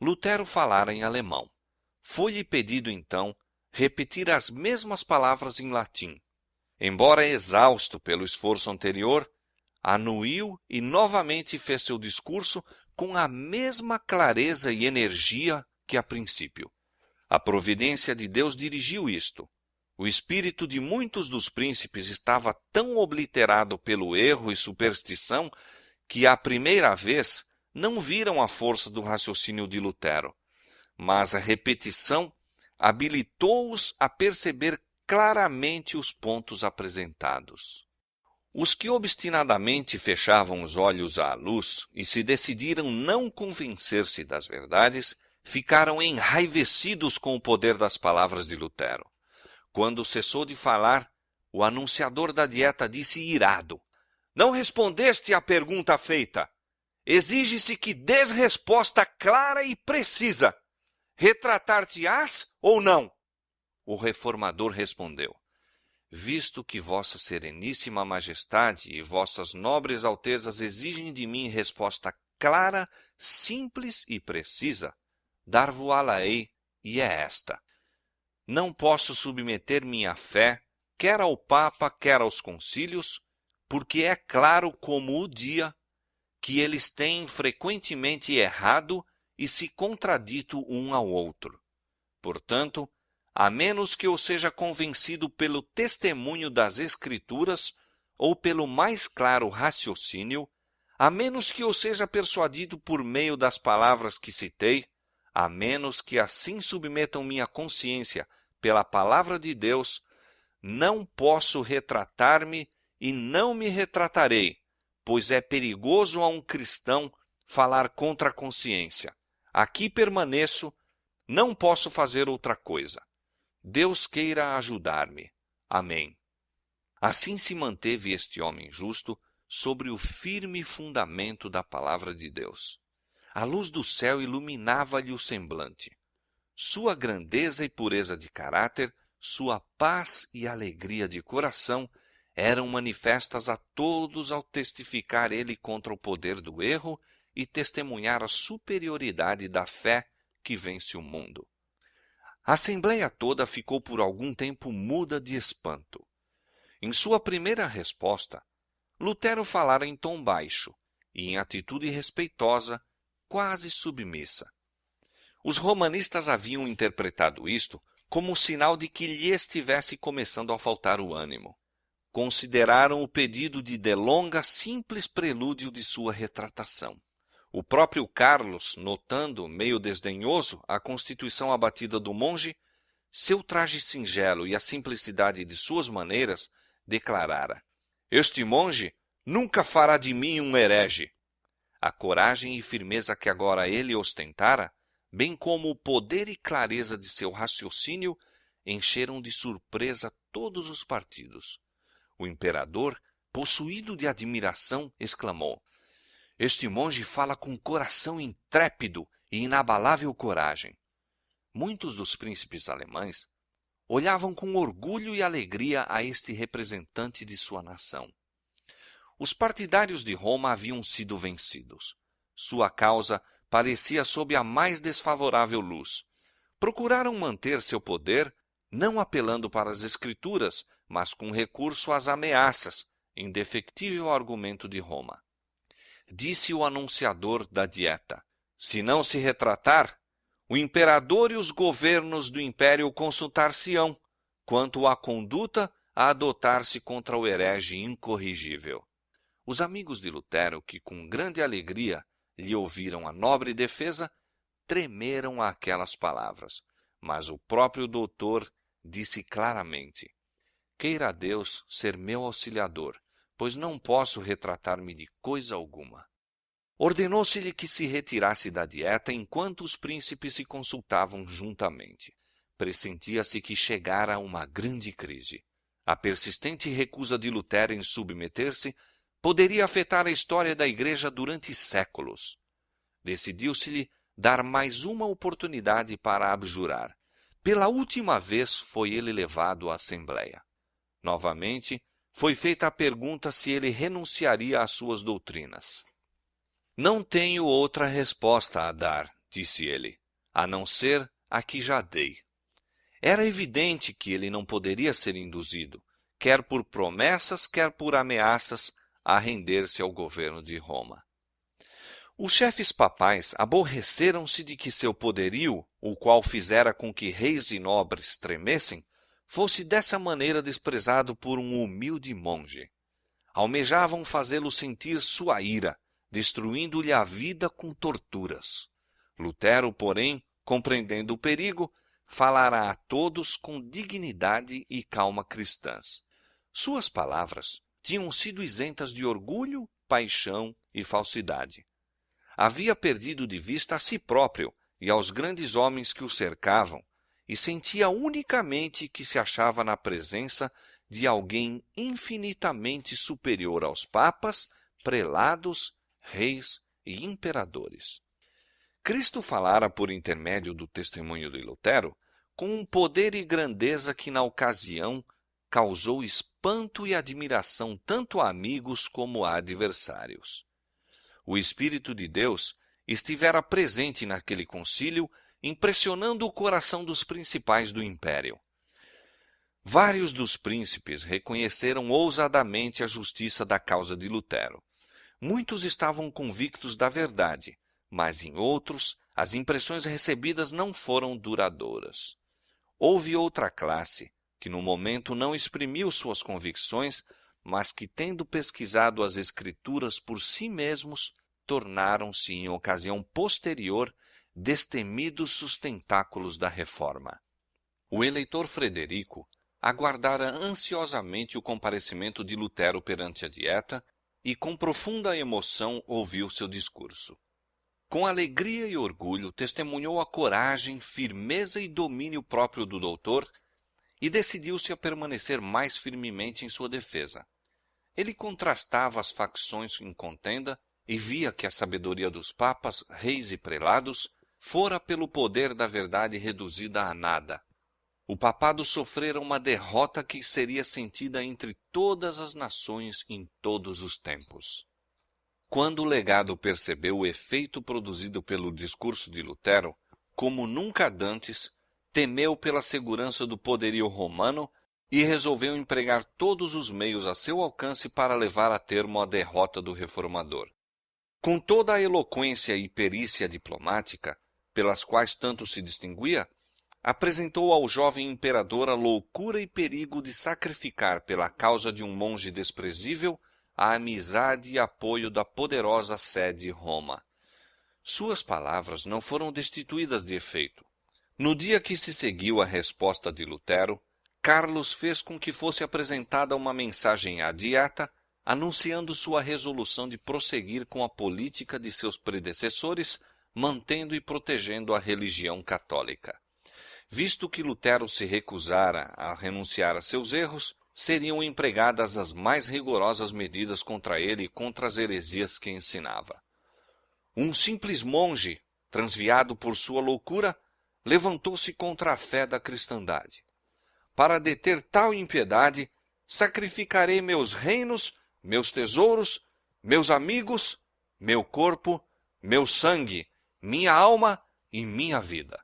[SPEAKER 1] Lutero falara em alemão. Foi-lhe pedido, então, repetir as mesmas palavras em latim. Embora exausto pelo esforço anterior, anuiu e novamente fez seu discurso com a mesma clareza e energia que a princípio. A providência de Deus dirigiu isto. O espírito de muitos dos príncipes estava tão obliterado pelo erro e superstição que, à primeira vez, não viram a força do raciocínio de Lutero, mas a repetição habilitou-os a perceber claramente os pontos apresentados. Os que obstinadamente fechavam os olhos à luz e se decidiram não convencer-se das verdades, ficaram enraivecidos com o poder das palavras de Lutero. Quando cessou de falar, o anunciador da dieta disse irado: "Não respondeste à pergunta feita. Exige-se que dês resposta clara e precisa. Retratar-te-ás ou não?" O reformador respondeu: "Visto que vossa sereníssima majestade e vossas nobres altezas exigem de mim resposta clara, simples e precisa, dar-vo-á-la-ei, e é esta. Não posso submeter minha fé, quer ao Papa, quer aos concílios, porque é claro como o dia que eles têm frequentemente errado e se contradito um ao outro. Portanto, a menos que eu seja convencido pelo testemunho das Escrituras ou pelo mais claro raciocínio, a menos que eu seja persuadido por meio das palavras que citei, a menos que assim submetam minha consciência pela palavra de Deus, não posso retratar-me e não me retratarei, pois é perigoso a um cristão falar contra a consciência. Aqui permaneço, não posso fazer outra coisa. Deus queira ajudar-me. Amém." Assim se manteve este homem justo sobre o firme fundamento da palavra de Deus. A luz do céu iluminava-lhe o semblante. Sua grandeza e pureza de caráter, sua paz e alegria de coração eram manifestas a todos ao testificar ele contra o poder do erro e testemunhar a superioridade da fé que vence o mundo. A assembleia toda ficou por algum tempo muda de espanto. Em sua primeira resposta, Lutero falara em tom baixo e em atitude respeitosa, quase submissa. Os romanistas haviam interpretado isto como sinal de que lhe estivesse começando a faltar o ânimo. Consideraram o pedido de delonga simples prelúdio de sua retratação. O próprio Carlos, notando, meio desdenhoso, a constituição abatida do monge, seu traje singelo e a simplicidade de suas maneiras, declarara: "Este monge nunca fará de mim um herege." A coragem e firmeza que agora ele ostentara, bem como o poder e clareza de seu raciocínio, encheram de surpresa todos os partidos. O imperador, possuído de admiração, exclamou: "Este monge fala com coração intrépido e inabalável coragem." Muitos dos príncipes alemães olhavam com orgulho e alegria a este representante de sua nação. Os partidários de Roma haviam sido vencidos. Sua causa parecia sob a mais desfavorável luz. Procuraram manter seu poder, não apelando para as Escrituras, mas com recurso às ameaças, indefectível argumento de Roma. Disse o anunciador da dieta: "Se não se retratar, o imperador e os governos do império consultar-se-ão quanto à conduta a adotar-se contra o herege incorrigível." Os amigos de Lutero, que com grande alegria lhe ouviram a nobre defesa, tremeram àquelas palavras, mas o próprio doutor disse claramente: "Queira Deus ser meu auxiliador, pois não posso retratar-me de coisa alguma." Ordenou-se-lhe que se retirasse da dieta enquanto os príncipes se consultavam juntamente. Pressentia-se que chegara uma grande crise. A persistente recusa de Lutero em submeter-se poderia afetar a história da Igreja durante séculos. Decidiu-se-lhe dar mais uma oportunidade para abjurar. Pela última vez foi ele levado à Assembleia. Novamente, foi feita a pergunta se ele renunciaria às suas doutrinas. "Não tenho outra resposta a dar", disse ele, "a não ser a que já dei. Era evidente que ele não poderia ser induzido, quer por promessas, quer por ameaças, a render-se ao governo de Roma. Os chefes papais aborreceram-se de que seu poderio, o qual fizera com que reis e nobres tremessem, fosse dessa maneira desprezado por um humilde monge. Almejavam fazê-lo sentir sua ira, destruindo-lhe a vida com torturas. Lutero, porém, compreendendo o perigo, falara a todos com dignidade e calma cristãs. Suas palavras tinham sido isentas de orgulho, paixão e falsidade. Havia perdido de vista a si próprio e aos grandes homens que o cercavam, e sentia unicamente que se achava na presença de alguém infinitamente superior aos papas, prelados, reis e imperadores. Cristo falara por intermédio do testemunho de Lutero com um poder e grandeza que na ocasião causou espanto e admiração tanto a amigos como a adversários. O Espírito de Deus estivera presente naquele concílio, impressionando o coração dos principais do império. Vários dos príncipes reconheceram ousadamente a justiça da causa de Lutero. Muitos estavam convictos da verdade, mas em outros as impressões recebidas não foram duradouras. Houve outra classe que no momento não exprimiu suas convicções, mas que, tendo pesquisado as Escrituras por si mesmos, tornaram-se, em ocasião posterior, destemidos sustentáculos da Reforma. O eleitor Frederico aguardara ansiosamente o comparecimento de Lutero perante a Dieta e, com profunda emoção, ouviu seu discurso. Com alegria e orgulho, testemunhou a coragem, firmeza e domínio próprio do doutor e decidiu-se a permanecer mais firmemente em sua defesa. Ele contrastava as facções em contenda e via que a sabedoria dos papas, reis e prelados fora pelo poder da verdade reduzida a nada. O papado sofrera uma derrota que seria sentida entre todas as nações em todos os tempos. Quando o legado percebeu o efeito produzido pelo discurso de Lutero, como nunca dantes, temeu pela segurança do poderio romano e resolveu empregar todos os meios a seu alcance para levar a termo a derrota do reformador. Com toda a eloquência e perícia diplomática, pelas quais tanto se distinguia, apresentou ao jovem imperador a loucura e perigo de sacrificar pela causa de um monge desprezível a amizade e apoio da poderosa sede Roma. Suas palavras não foram destituídas de efeito. No dia que se seguiu à resposta de Lutero, Carlos fez com que fosse apresentada uma mensagem à Dieta, anunciando sua resolução de prosseguir com a política de seus predecessores, mantendo e protegendo a religião católica. Visto que Lutero se recusara a renunciar a seus erros, seriam empregadas as mais rigorosas medidas contra ele e contra as heresias que ensinava. Um simples monge, transviado por sua loucura, levantou-se contra a fé da cristandade. Para deter tal impiedade, sacrificarei meus reinos, meus tesouros, meus amigos, meu corpo, meu sangue, minha alma e minha vida.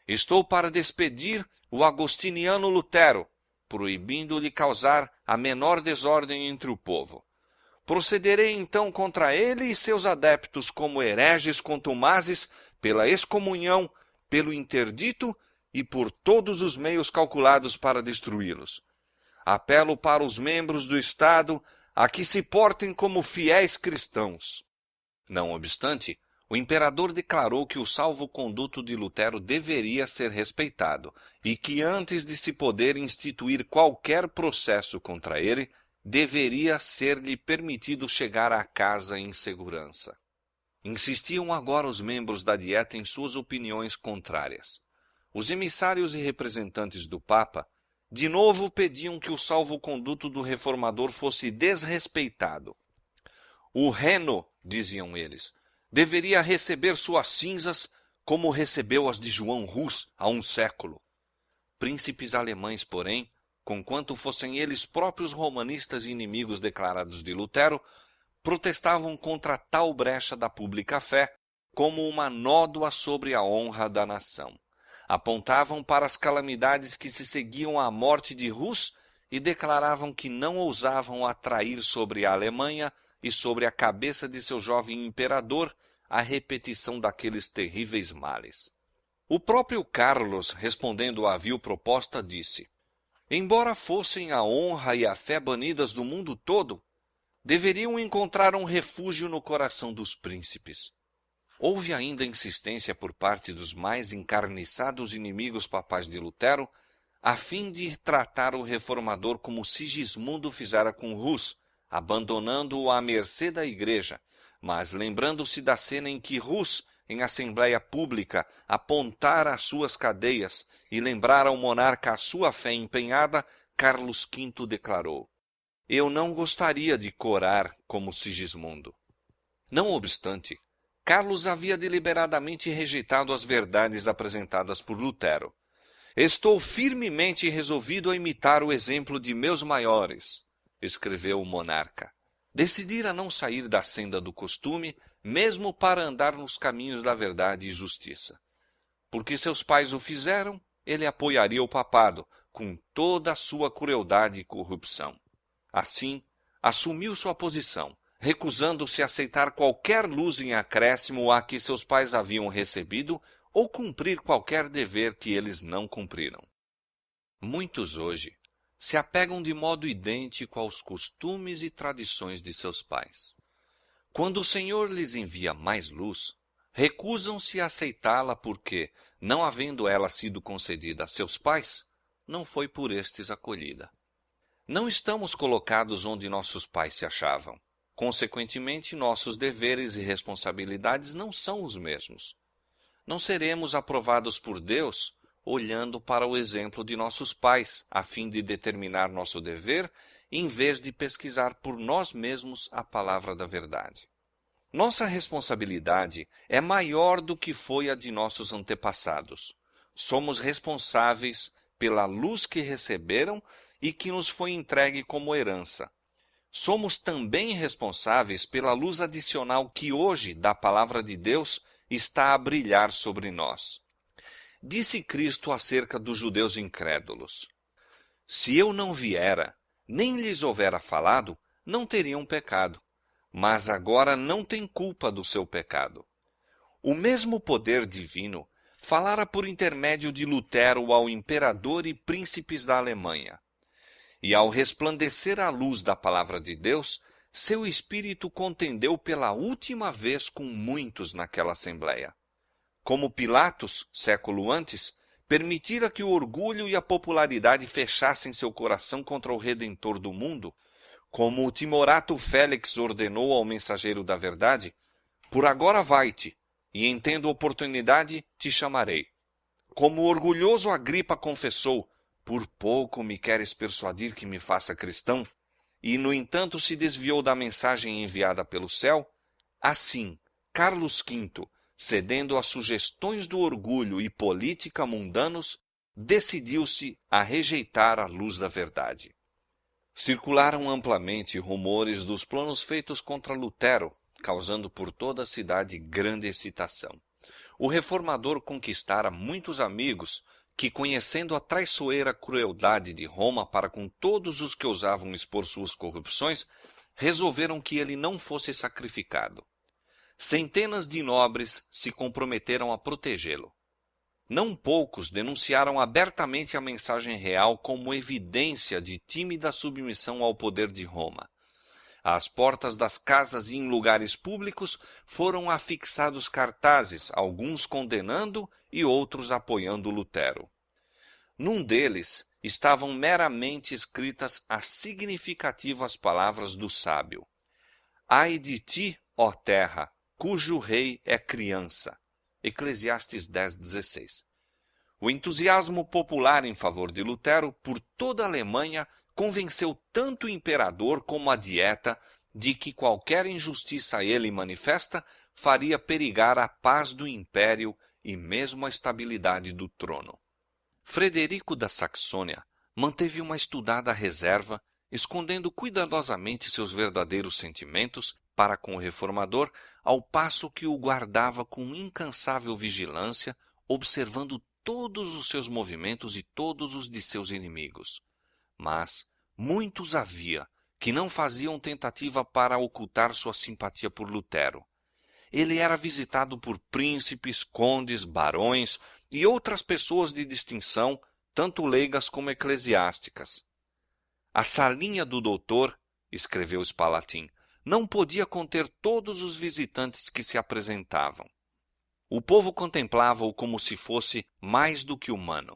[SPEAKER 1] Estou para despedir o agostiniano Lutero, proibindo-lhe causar a menor desordem entre o povo. Procederei então contra ele e seus adeptos como hereges contumazes, pela excomunhão, pelo interdito e por todos os meios calculados para destruí-los. Apelo para os membros do Estado a que se portem como fiéis cristãos. Não obstante, o imperador declarou que o salvo-conduto de Lutero deveria ser respeitado e que antes de se poder instituir qualquer processo contra ele, deveria ser-lhe permitido chegar à casa em segurança. Insistiam agora os membros da Dieta em suas opiniões contrárias. Os emissários e representantes do Papa de novo pediam que o salvo-conduto do reformador fosse desrespeitado. O Reno, diziam eles, deveria receber suas cinzas como recebeu as de João Rus há um século. Príncipes alemães, porém, conquanto fossem eles próprios romanistas e inimigos declarados de Lutero, protestavam contra tal brecha da pública fé como uma nódoa sobre a honra da nação. apontavam para as calamidades que se seguiam à morte de Rus e declaravam que não ousavam atrair sobre a Alemanha e sobre a cabeça de seu jovem imperador a repetição daqueles terríveis males. O próprio Carlos, respondendo à vil proposta, disse: embora fossem a honra e a fé banidas do mundo todo, deveriam encontrar um refúgio no coração dos príncipes. Houve ainda insistência por parte dos mais encarniçados inimigos papais de Lutero, a fim de tratar o reformador como Sigismundo fizera com Rus, abandonando-o à mercê da Igreja, mas lembrando-se da cena em que Rus, em assembleia pública, apontara as suas cadeias e lembrara ao monarca a sua fé empenhada, Carlos V declarou: eu não gostaria de corar como Sigismundo. Não obstante, Carlos havia deliberadamente rejeitado as verdades apresentadas por Lutero. Estou firmemente resolvido a imitar o exemplo de meus maiores, escreveu o monarca. Decidira não sair da senda do costume, mesmo para andar nos caminhos da verdade e justiça. Porque seus pais o fizeram, ele apoiaria o papado, com toda a sua crueldade e corrupção. Assim, assumiu sua posição, recusando-se a aceitar qualquer luz em acréscimo a que seus pais haviam recebido ou cumprir qualquer dever que eles não cumpriram. Muitos hoje se apegam de modo idêntico aos costumes e tradições de seus pais. Quando o Senhor lhes envia mais luz, recusam-se a aceitá-la porque, não havendo ela sido concedida a seus pais, não foi por estes acolhida. Não estamos colocados onde nossos pais se achavam. Consequentemente, nossos deveres e responsabilidades não são os mesmos. Não seremos aprovados por Deus olhando para o exemplo de nossos pais, a fim de determinar nosso dever, em vez de pesquisar por nós mesmos a palavra da verdade. Nossa responsabilidade é maior do que foi a de nossos antepassados. Somos responsáveis pela luz que receberam e que nos foi entregue como herança. Somos também responsáveis pela luz adicional que hoje, da palavra de Deus, está a brilhar sobre nós. Disse Cristo acerca dos judeus incrédulos: se eu não viera, nem lhes houvera falado, não teriam pecado, mas agora não têm culpa do seu pecado. O mesmo poder divino falara por intermédio de Lutero ao imperador e príncipes da Alemanha. E ao resplandecer a luz da palavra de Deus, seu espírito contendeu pela última vez com muitos naquela assembleia. Como Pilatos, século antes, permitira que o orgulho e a popularidade fechassem seu coração contra o Redentor do mundo, como o timorato Félix ordenou ao mensageiro da verdade: por agora vai-te, e em tendo oportunidade te chamarei. Como o orgulhoso Agripa confessou: por pouco me queres persuadir que me faça cristão, e no entanto se desviou da mensagem enviada pelo céu, assim, Carlos V, cedendo às sugestões do orgulho e política mundanos, decidiu-se a rejeitar a luz da verdade. Circularam amplamente rumores dos planos feitos contra Lutero, causando por toda a cidade grande excitação. O reformador conquistara muitos amigos que, conhecendo a traiçoeira crueldade de Roma para com todos os que ousavam expor suas corrupções, resolveram que ele não fosse sacrificado. Centenas de nobres se comprometeram a protegê-lo. Não poucos denunciaram abertamente a mensagem real como evidência de tímida submissão ao poder de Roma. Às portas das casas e em lugares públicos foram afixados cartazes, alguns condenando e outros apoiando Lutero. Num deles estavam meramente escritas as significativas palavras do sábio: ai de ti, ó terra, cujo rei é criança. Eclesiastes 10:16. O entusiasmo popular em favor de Lutero por toda a Alemanha convenceu tanto o imperador como a dieta de que qualquer injustiça a ele manifesta faria perigar a paz do império e mesmo a estabilidade do trono. Frederico da Saxônia manteve uma estudada reserva, escondendo cuidadosamente seus verdadeiros sentimentos para com o reformador, ao passo que o guardava com incansável vigilância, observando todos os seus movimentos e todos os de seus inimigos. Mas muitos havia que não faziam tentativa para ocultar sua simpatia por Lutero. Ele era visitado por príncipes, condes, barões e outras pessoas de distinção, tanto leigas como eclesiásticas. A salinha do doutor, escreveu Spalatin, não podia conter todos os visitantes que se apresentavam. O povo contemplava-o como se fosse mais do que humano.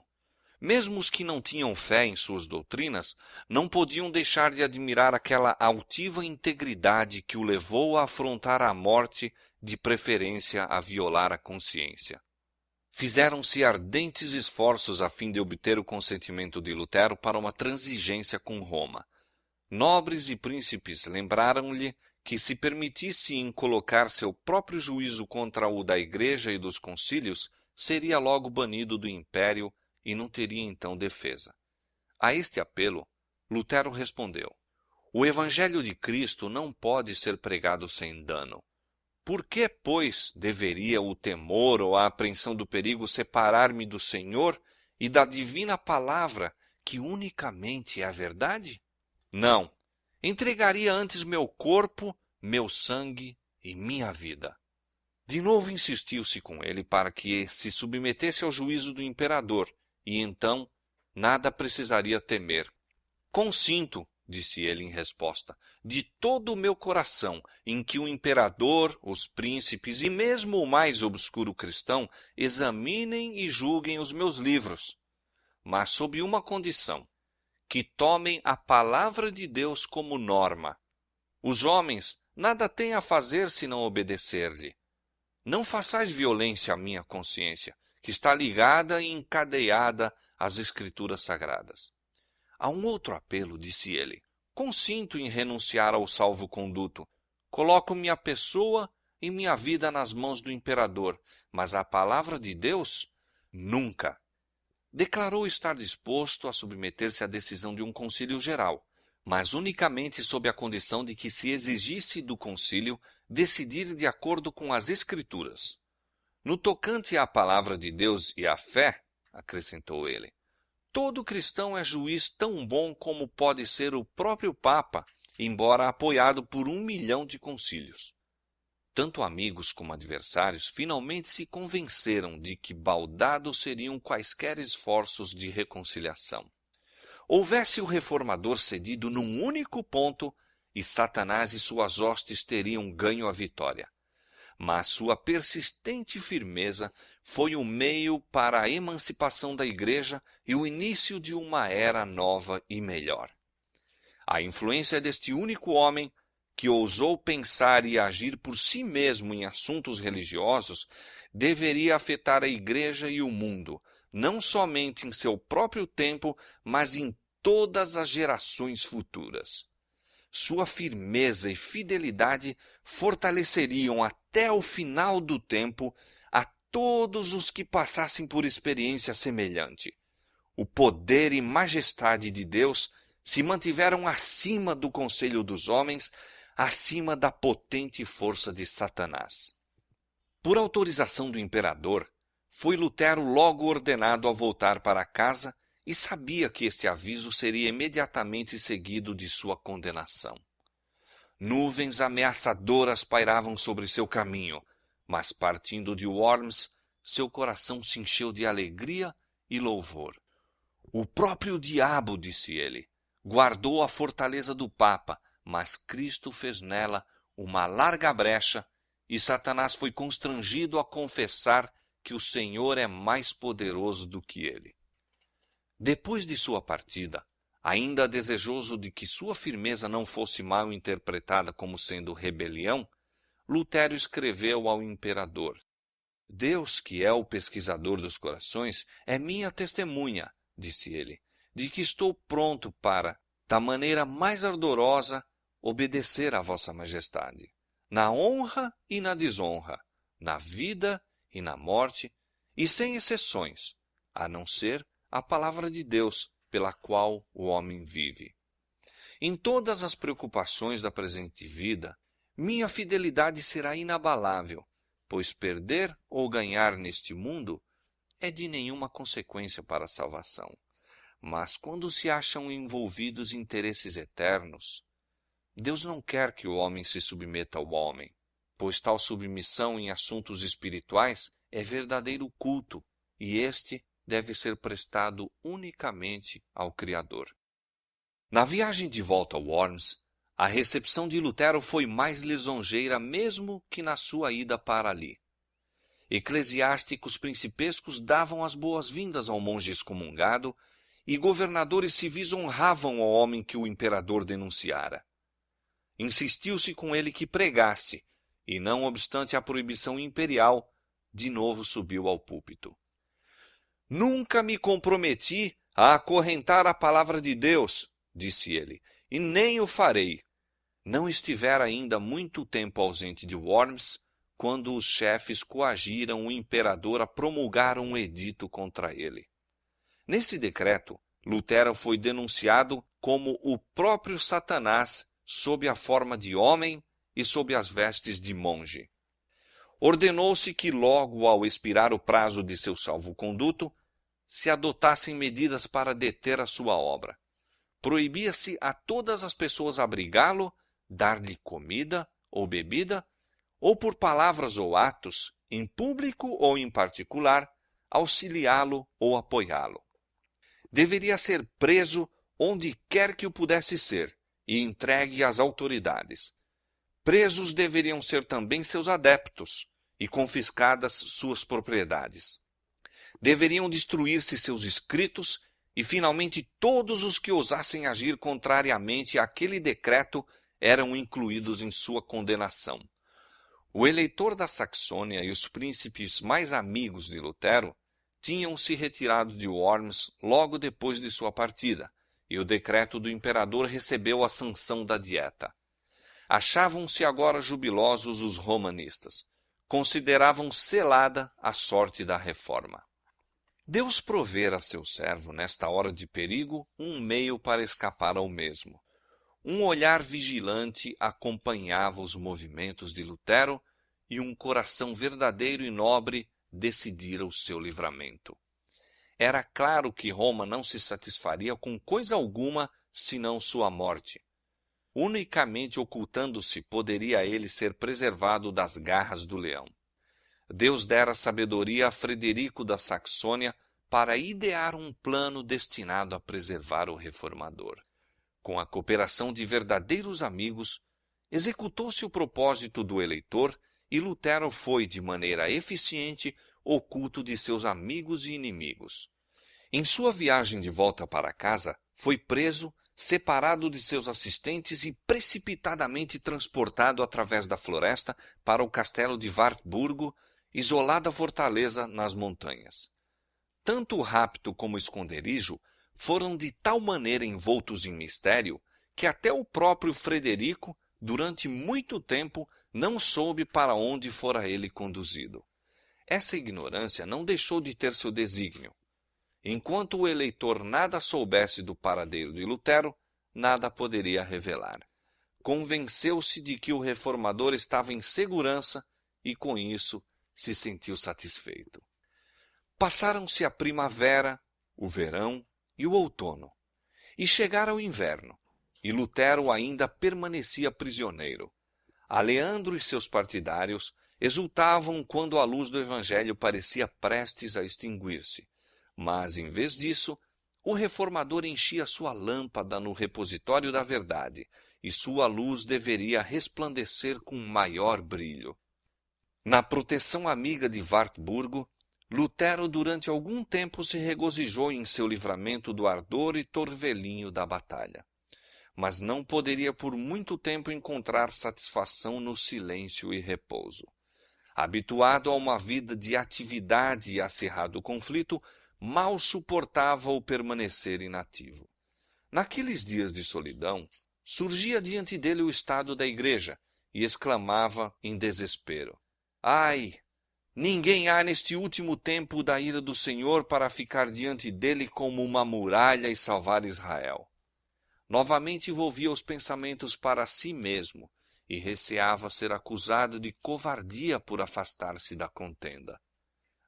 [SPEAKER 1] Mesmo os que não tinham fé em suas doutrinas não podiam deixar de admirar aquela altiva integridade que o levou a afrontar a morte, de preferência a violar a consciência. Fizeram-se ardentes esforços a fim de obter o consentimento de Lutero para uma transigência com Roma. Nobres e príncipes lembraram-lhe que, se permitisse colocar seu próprio juízo contra o da Igreja e dos concílios, seria logo banido do império e não teria então defesa. A este apelo, Lutero respondeu: o Evangelho de Cristo não pode ser pregado sem dano. Por que, pois, deveria o temor ou a apreensão do perigo separar-me do Senhor e da divina palavra, que unicamente é a verdade? Não. Entregaria antes meu corpo, meu sangue e minha vida. De novo insistiu-se com ele para que se submetesse ao juízo do imperador, e então nada precisaria temer. Consinto, disse ele em resposta, de todo o meu coração, em que o imperador, os príncipes e mesmo o mais obscuro cristão examinem e julguem os meus livros, mas sob uma condição: que tomem a palavra de Deus como norma. Os homens nada têm a fazer senão obedecer-lhe. Não façais violência à minha consciência, que está ligada e encadeada às Escrituras Sagradas. A um outro apelo, disse ele: consinto em renunciar ao salvo-conduto. Coloco minha pessoa e minha vida nas mãos do imperador, mas a palavra de Deus, nunca. Declarou estar disposto a submeter-se à decisão de um concílio geral, mas unicamente sob a condição de que se exigisse do concílio decidir de acordo com as Escrituras. No tocante à palavra de Deus e à fé, acrescentou ele, todo cristão é juiz tão bom como pode ser o próprio Papa, embora apoiado por 1 milhão de concílios. Tanto amigos como adversários finalmente se convenceram de que baldados seriam quaisquer esforços de reconciliação. Houvesse o reformador cedido num único ponto, e Satanás e suas hostes teriam ganho a vitória. Mas sua persistente firmeza foi o meio para a emancipação da Igreja e o início de uma era nova e melhor. A influência deste único homem, que ousou pensar e agir por si mesmo em assuntos religiosos, deveria afetar a Igreja e o mundo, não somente em seu próprio tempo, mas em todas as gerações futuras. Sua firmeza e fidelidade fortaleceriam até o final do tempo a todos os que passassem por experiência semelhante. O poder e majestade de Deus se mantiveram acima do conselho dos homens, acima da potente força de Satanás. Por autorização do imperador, foi Lutero logo ordenado a voltar para casa e sabia que este aviso seria imediatamente seguido de sua condenação. Nuvens ameaçadoras pairavam sobre seu caminho, mas partindo de Worms, seu coração se encheu de alegria e louvor. O próprio diabo, disse ele, guardou a fortaleza do Papa, mas Cristo fez nela uma larga brecha e Satanás foi constrangido a confessar que o Senhor é mais poderoso do que ele. Depois de sua partida, ainda desejoso de que sua firmeza não fosse mal interpretada como sendo rebelião, Lutero escreveu ao imperador: Deus, que é o pesquisador dos corações, é minha testemunha, disse ele, de que estou pronto para, da maneira mais ardorosa, obedecer à vossa majestade, na honra e na desonra, na vida e na morte, e sem exceções, a não ser a palavra de Deus, pela qual o homem vive. Em todas as preocupações da presente vida, minha fidelidade será inabalável, pois perder ou ganhar neste mundo é de nenhuma consequência para a salvação. Mas quando se acham envolvidos em interesses eternos, Deus não quer que o homem se submeta ao homem, pois tal submissão em assuntos espirituais é verdadeiro culto, e este deve ser prestado unicamente ao Criador. Na viagem de volta a Worms, a recepção de Lutero foi mais lisonjeira mesmo que na sua ida para ali. Eclesiásticos principescos davam as boas-vindas ao monge excomungado e governadores civis honravam ao homem que o imperador denunciara. Insistiu-se com ele que pregasse, e não obstante a proibição imperial, de novo subiu ao púlpito. Nunca me comprometi a acorrentar a palavra de Deus, disse ele, e nem o farei. Não estivera ainda muito tempo ausente de Worms, quando os chefes coagiram o imperador a promulgar um edito contra ele. Nesse decreto, Lutero foi denunciado como o próprio Satanás sob a forma de homem e sob as vestes de monge. Ordenou-se que logo ao expirar o prazo de seu salvo-conduto, se adotassem medidas para deter a sua obra. Proibia-se a todas as pessoas abrigá-lo, dar-lhe comida ou bebida, ou por palavras ou atos, em público ou em particular, auxiliá-lo ou apoiá-lo. Deveria ser preso onde quer que o pudesse ser e entregue às autoridades. Presos deveriam ser também seus adeptos e confiscadas suas propriedades. Deveriam destruir-se seus escritos e, finalmente, todos os que ousassem agir contrariamente àquele decreto eram incluídos em sua condenação. O eleitor da Saxônia e os príncipes mais amigos de Lutero tinham se retirado de Worms logo depois de sua partida, e o decreto do imperador recebeu a sanção da Dieta. Achavam-se agora jubilosos os romanistas. Consideravam selada a sorte da reforma. Deus provera a seu servo, nesta hora de perigo, um meio para escapar ao mesmo. Um olhar vigilante acompanhava os movimentos de Lutero e um coração verdadeiro e nobre decidira o seu livramento. Era claro que Roma não se satisfaria com coisa alguma senão sua morte. Unicamente ocultando-se poderia ele ser preservado das garras do leão. Deus dera sabedoria a Frederico da Saxônia para idear um plano destinado a preservar o reformador. Com a cooperação de verdadeiros amigos, executou-se o propósito do eleitor e Lutero foi, de maneira eficiente, oculto de seus amigos e inimigos. Em sua viagem de volta para casa, foi preso, separado de seus assistentes e precipitadamente transportado através da floresta para o castelo de Wartburgo, isolada fortaleza nas montanhas. Tanto o rapto como o esconderijo foram de tal maneira envoltos em mistério que até o próprio Frederico, durante muito tempo, não soube para onde fora ele conduzido. Essa ignorância não deixou de ter seu desígnio. Enquanto o eleitor nada soubesse do paradeiro de Lutero, nada poderia revelar. Convenceu-se de que o reformador estava em segurança e, com isso, se sentiu satisfeito. Passaram-se a primavera, o verão e o outono, e chegara o inverno, e Lutero ainda permanecia prisioneiro. Aleandro e seus partidários exultavam quando a luz do Evangelho parecia prestes a extinguir-se, mas, em vez disso, o reformador enchia sua lâmpada no repositório da verdade, e sua luz deveria resplandecer com maior brilho. Na proteção amiga de Wartburgo, Lutero durante algum tempo se regozijou em seu livramento do ardor e torvelinho da batalha. Mas não poderia por muito tempo encontrar satisfação no silêncio e repouso. Habituado a uma vida de atividade e acirrado conflito, mal suportava o permanecer inativo. Naqueles dias de solidão, surgia diante dele o estado da igreja e exclamava em desespero: Ai! Ninguém há neste último tempo da ira do Senhor para ficar diante dele como uma muralha e salvar Israel. Novamente volvia os pensamentos para si mesmo e receava ser acusado de covardia por afastar-se da contenda.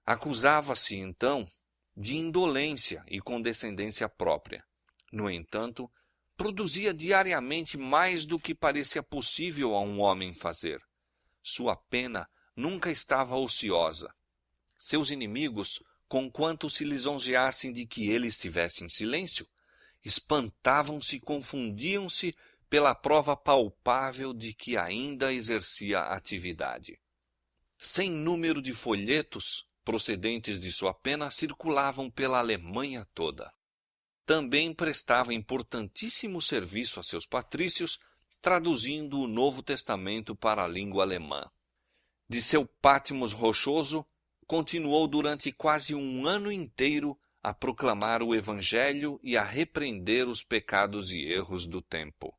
[SPEAKER 2] Acusava-se, então, de indolência e condescendência própria. No entanto, produzia diariamente mais do que parecia possível a um homem fazer. Sua pena nunca estava ociosa. Seus inimigos, conquanto se lisonjeassem de que ele estivesse em silêncio, espantavam-se e confundiam-se pela prova palpável de que ainda exercia atividade. Sem número de folhetos procedentes de sua pena circulavam pela Alemanha toda. Também prestava importantíssimo serviço a seus patrícios, traduzindo o Novo Testamento para a língua alemã. De seu Patmos rochoso, continuou durante quase um ano inteiro a proclamar o Evangelho e a repreender os pecados e erros do tempo.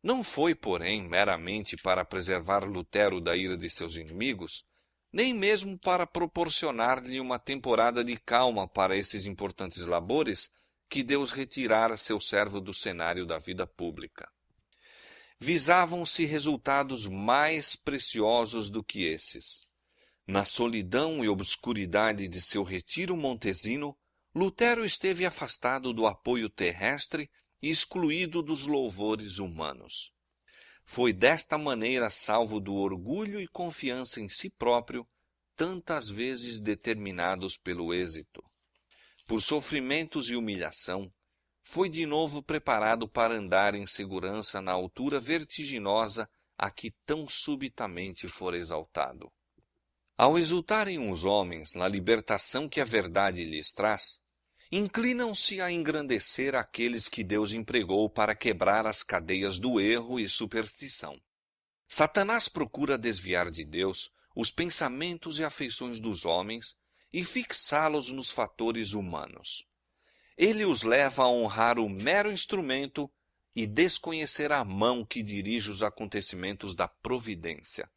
[SPEAKER 2] Não foi, porém, meramente para preservar Lutero da ira de seus inimigos, nem mesmo para proporcionar-lhe uma temporada de calma para esses importantes labores, que Deus retirara seu servo do cenário da vida pública. Visavam-se resultados mais preciosos do que esses. Na solidão e obscuridade de seu retiro montesino, Lutero esteve afastado do apoio terrestre e excluído dos louvores humanos. Foi desta maneira salvo do orgulho e confiança em si próprio, tantas vezes determinados pelo êxito. Por sofrimentos e humilhação, foi de novo preparado para andar em segurança na altura vertiginosa a que tão subitamente fora exaltado. Ao exultarem os homens na libertação que a verdade lhes traz, inclinam-se a engrandecer aqueles que Deus empregou para quebrar as cadeias do erro e superstição. Satanás procura desviar de Deus os pensamentos e afeições dos homens e fixá-los nos fatores humanos. Ele os leva a honrar o mero instrumento e desconhecer a mão que dirige os acontecimentos da providência.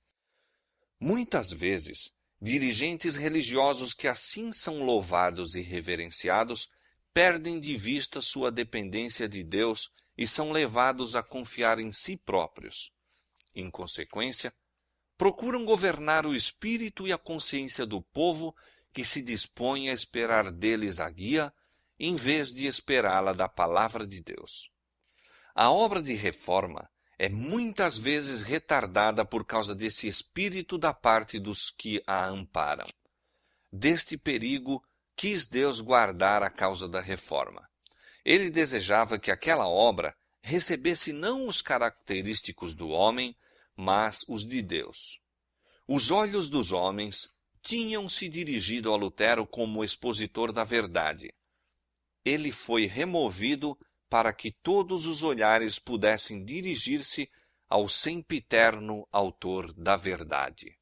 [SPEAKER 2] Muitas vezes, dirigentes religiosos que assim são louvados e reverenciados perdem de vista sua dependência de Deus e são levados a confiar em si próprios. Em consequência, procuram governar o espírito e a consciência do povo que se dispõe a esperar deles a guia, em vez de esperá-la da palavra de Deus. A obra de reforma é muitas vezes retardada por causa desse espírito da parte dos que a amparam. Deste perigo quis Deus guardar a causa da reforma. Ele desejava que aquela obra recebesse não os característicos do homem, mas os de Deus. Os olhos dos homens tinham se dirigido a Lutero como expositor da verdade. Ele foi removido para que todos os olhares pudessem dirigir-se ao sempiterno autor da verdade.